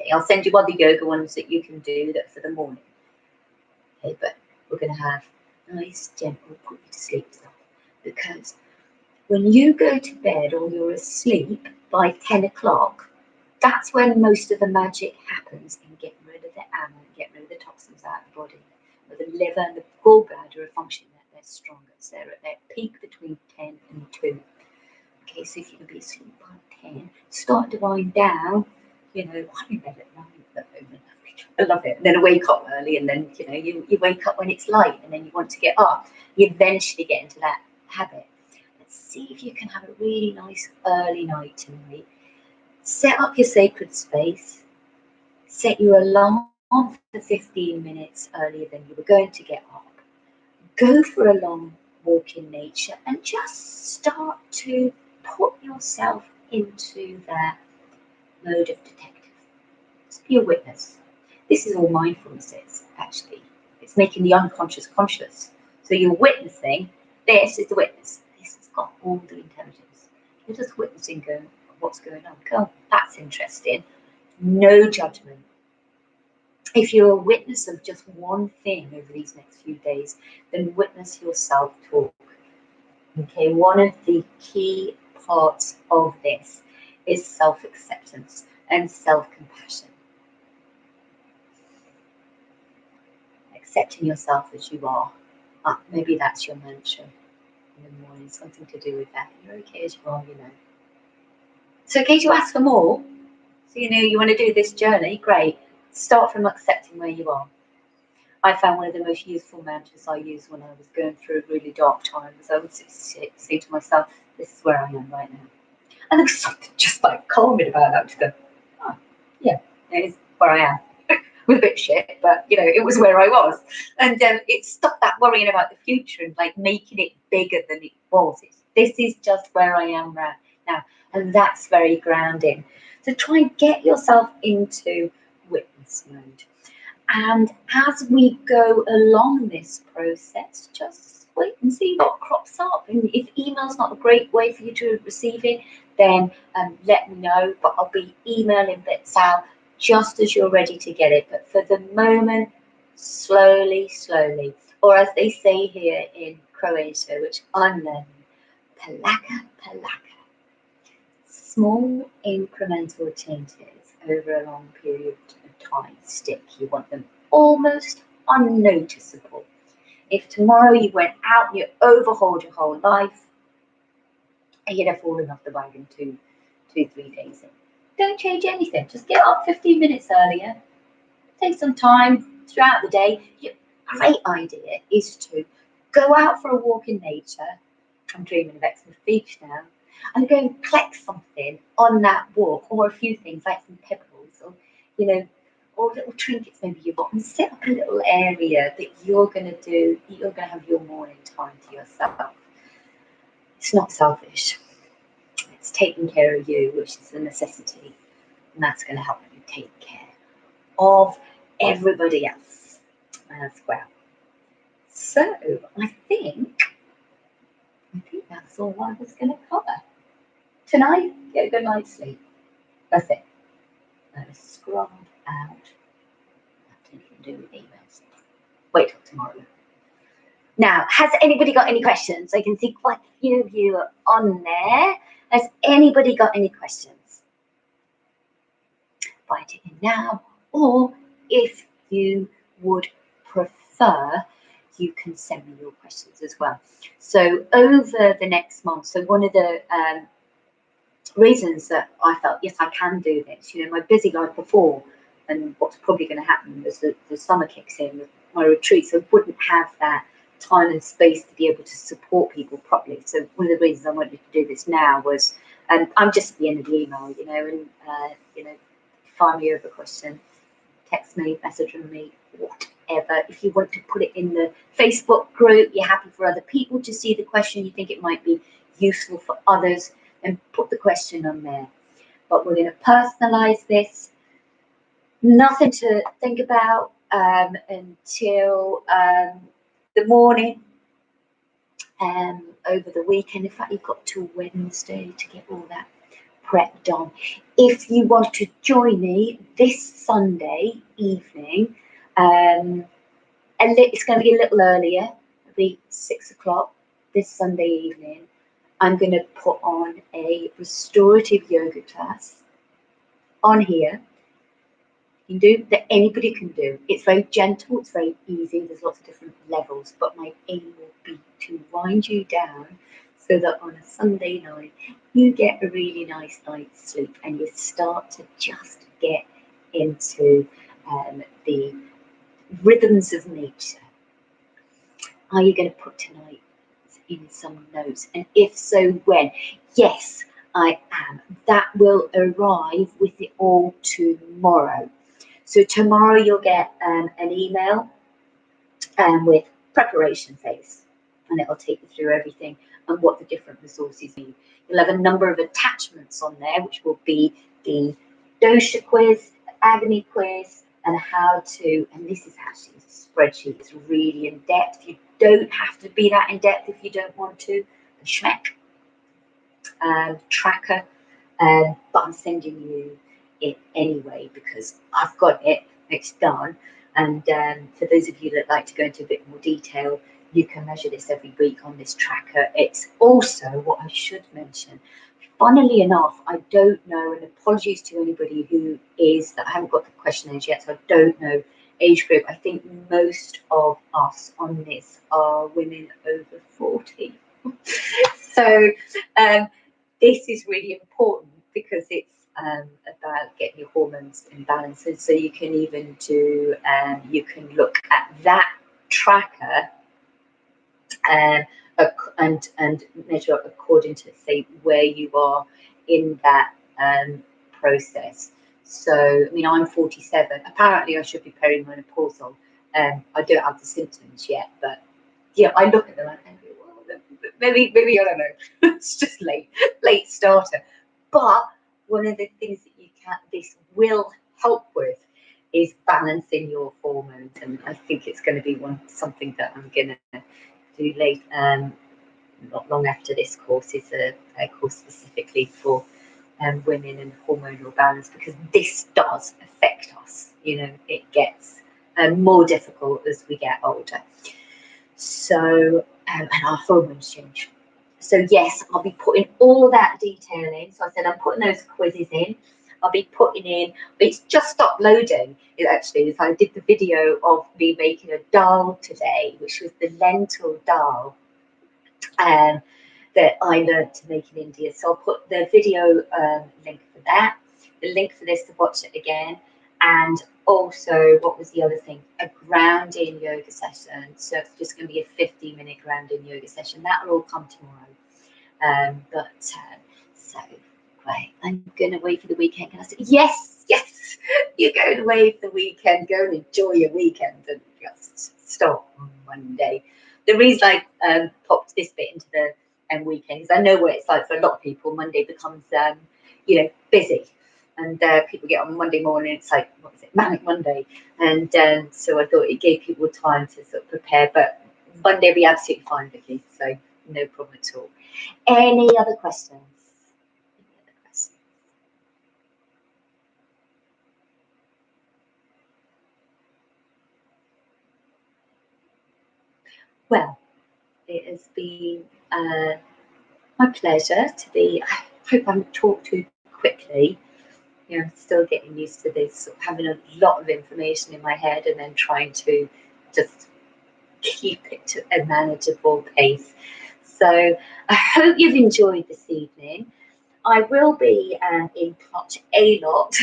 Okay, I'll send you other yoga ones that you can do that for the morning. Okay, but we're going to have nice, gentle, put you to sleep stuff. Because when you go to bed or you're asleep by 10 o'clock, that's when most of the magic happens in getting rid of the ammo, getting rid of the toxins out of the body. Where the liver and the gallbladder are functioning at their strongest. They're at their peak between 10 and 2. Okay, so if you can be asleep by 10, start to wind down, I'm in bed at 9 at the moment. I love it. And then I wake up early, and then, you wake up when it's light, and then you want to get up. You eventually get into that habit. Let's see if you can have a really nice early night tonight. Set up your sacred space. Set your alarm for 15 minutes earlier than you were going to get up. Go for a long walk in nature and just start to put yourself into that mode of detective. Just be a witness. This is all mindfulness is, actually. It's making the unconscious conscious. So you're witnessing, this is the witness. This has got all the intelligence. You're just witnessing what's going on. Oh, that's interesting. No judgment. If you're a witness of just one thing over these next few days, then witness your self-talk. Okay, one of the key parts of this is self-acceptance and self-compassion. Accepting yourself as you are. Maybe that's your mantra in the morning, something to do with that. You're okay as you are, It's okay to ask for more. So, you want to do this journey, great. Start from accepting where you are. I found one of the most useful mantras I used when I was going through really dark times. I would say to myself, this is where I am right now. And there's something just like calming about that. To go, yeah, it is where I am. It was a bit shit, but it was where I was. And it stopped that worrying about the future and like making it bigger than it was. This is just where I am right now. And that's very grounding. So try and get yourself into witness mode. And as we go along this process, just wait and see what crops up. And if email's not a great way for you to receive it, then let me know. But I'll be emailing bits out just as you're ready to get it. But for the moment, slowly, slowly, or as they say here in Croatia, which I'm learning, polaka, polaka. Small incremental changes over a long period of time stick. You want them almost unnoticeable. If tomorrow you went out and you overhauled your whole life and you'd have fallen off the wagon 3 days in, don't change anything. Just get up 15 minutes earlier. Take some time throughout the day. A great idea is to go out for a walk in nature. I'm dreaming of Exmouth Beach now. And go and collect something on that walk, or a few things like some pebbles, or or little trinkets maybe you got, and set up a little area that you're going to have your morning time to yourself. It's not selfish. It's taking care of you, which is a necessity, and that's going to help you take care of everybody else as well. So I think that's all I was going to cover. Tonight, get a good night's sleep. That's it. Scroll out. Nothing you can do with emails. Wait till tomorrow. Now, has anybody got any questions? I can see quite a few of you are on there. Has anybody got any questions? Write it in now. Or if you would prefer, you can send me your questions as well. So over the next month, so one of the reasons that I felt, yes, I can do this, my busy life before, and what's probably going to happen is that the summer kicks in with my retreat, so I wouldn't have that time and space to be able to support people properly. So one of the reasons I wanted to do this now was, I'm just at the end of the email, and find me over a question, text me, message me, whatever. If you want to put it in the Facebook group, you're happy for other people to see the question, you think it might be useful for others, and put the question on there. But we're going to personalize this. Nothing to think about until the morning, over the weekend. In fact, you've got till Wednesday to get all that prep done. If you want to join me this Sunday evening, it's going to be a little earlier. It'll be 6 o'clock this Sunday evening. I'm going to put on a restorative yoga class on here. You can do that, anybody can do. It's very gentle, it's very easy, there's lots of different levels, but my aim will be to wind you down so that on a Sunday night you get a really nice night's sleep and you start to just get into the rhythms of nature. Are you going to put tonight in some notes? And if so, when? Yes, I am. That will arrive with it all tomorrow. So tomorrow you'll get an email with preparation phase, and it'll take you through everything and what the different resources mean. You'll have a number of attachments on there, which will be the dosha quiz, the agony quiz, and how to, and this is actually a spreadsheet, it's really in depth. You don't have to be that in depth if you don't want to. The Schmeck tracker, but I'm sending you it anyway because I've got it, it's done. And for those of you that like to go into a bit more detail, you can measure this every week on this tracker. It's also, what I should mention, funnily enough, I don't know, and apologies to anybody who is, that I haven't got the questionnaires yet, so I don't know age group. I think most of us on this are women over 40. So this is really important because it's about getting your hormones in balance. And so you can even do, you can look at that tracker and measure up according to, say, where you are in that process. So, I mean, I'm 47. Apparently, I should be perimenopausal. I don't have the symptoms yet, but yeah, I look at them and think, well, maybe I don't know. It's just late starter. But one of the things that this will help with is balancing your hormones, and I think it's going to be something that I'm going to do later, not long after this course, is a course specifically for women and hormonal balance, because this does affect us. You know, it gets more difficult as we get older. So, and our hormones change. So yes, I'll be putting all that detail in. So I said I'm putting those quizzes in. I'll be putting in, it's just stopped loading. It actually is. I did the video of me making a dal today, which was the lentil dal that I learned to make in India. So I'll put the video link for that, the link for this to watch it again, and also, what was the other thing? A grounding yoga session. So it's just going to be a 15-minute grounding yoga session. That will all come tomorrow. So great. I'm going away for the weekend. And I said, yes, you're going away for the weekend. Go and enjoy your weekend and just stop on Monday. The reason I popped this bit into the weekend is I know what it's like for a lot of people. Monday becomes, busy. And people get on Monday morning, it's like, what is it, Manic Monday. And so I thought it gave people time to sort of prepare. But Monday will be absolutely fine, Vicky. So no problem at all. Any other questions? Well, it has been my pleasure to be. I hope I haven't talked too quickly. You know, I'm still getting used to this, sort of having a lot of information in my head and then trying to just keep it to a manageable pace. So I hope you've enjoyed this evening. I will be in touch a lot.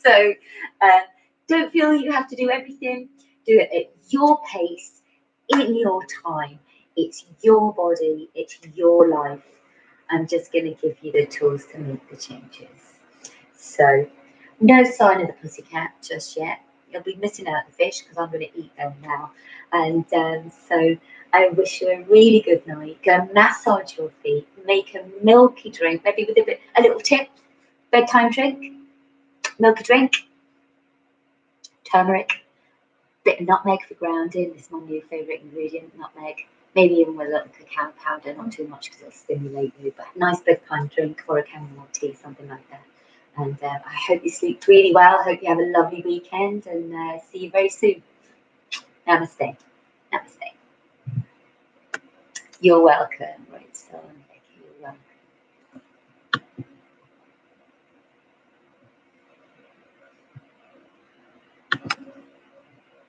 So don't feel you have to do everything. Do it at your pace, in your time. It's your body, it's your life. I'm just going to give you the tools to make the changes. So no sign of the pussycat just yet. You'll be missing out the fish because I'm going to eat them now. And so I wish you a really good night. Go massage your feet. Make a milky drink, maybe with a little tip. Bedtime drink. Milky drink. Turmeric. Bit of nutmeg for grounding. This is my new favourite ingredient, nutmeg. Maybe even with a little cacao powder, not too much because it'll stimulate you. But a nice bedtime drink or a chamomile tea, something like that. And I hope you sleep really well. I hope you have a lovely weekend and see you very soon. Namaste. Namaste. You're welcome.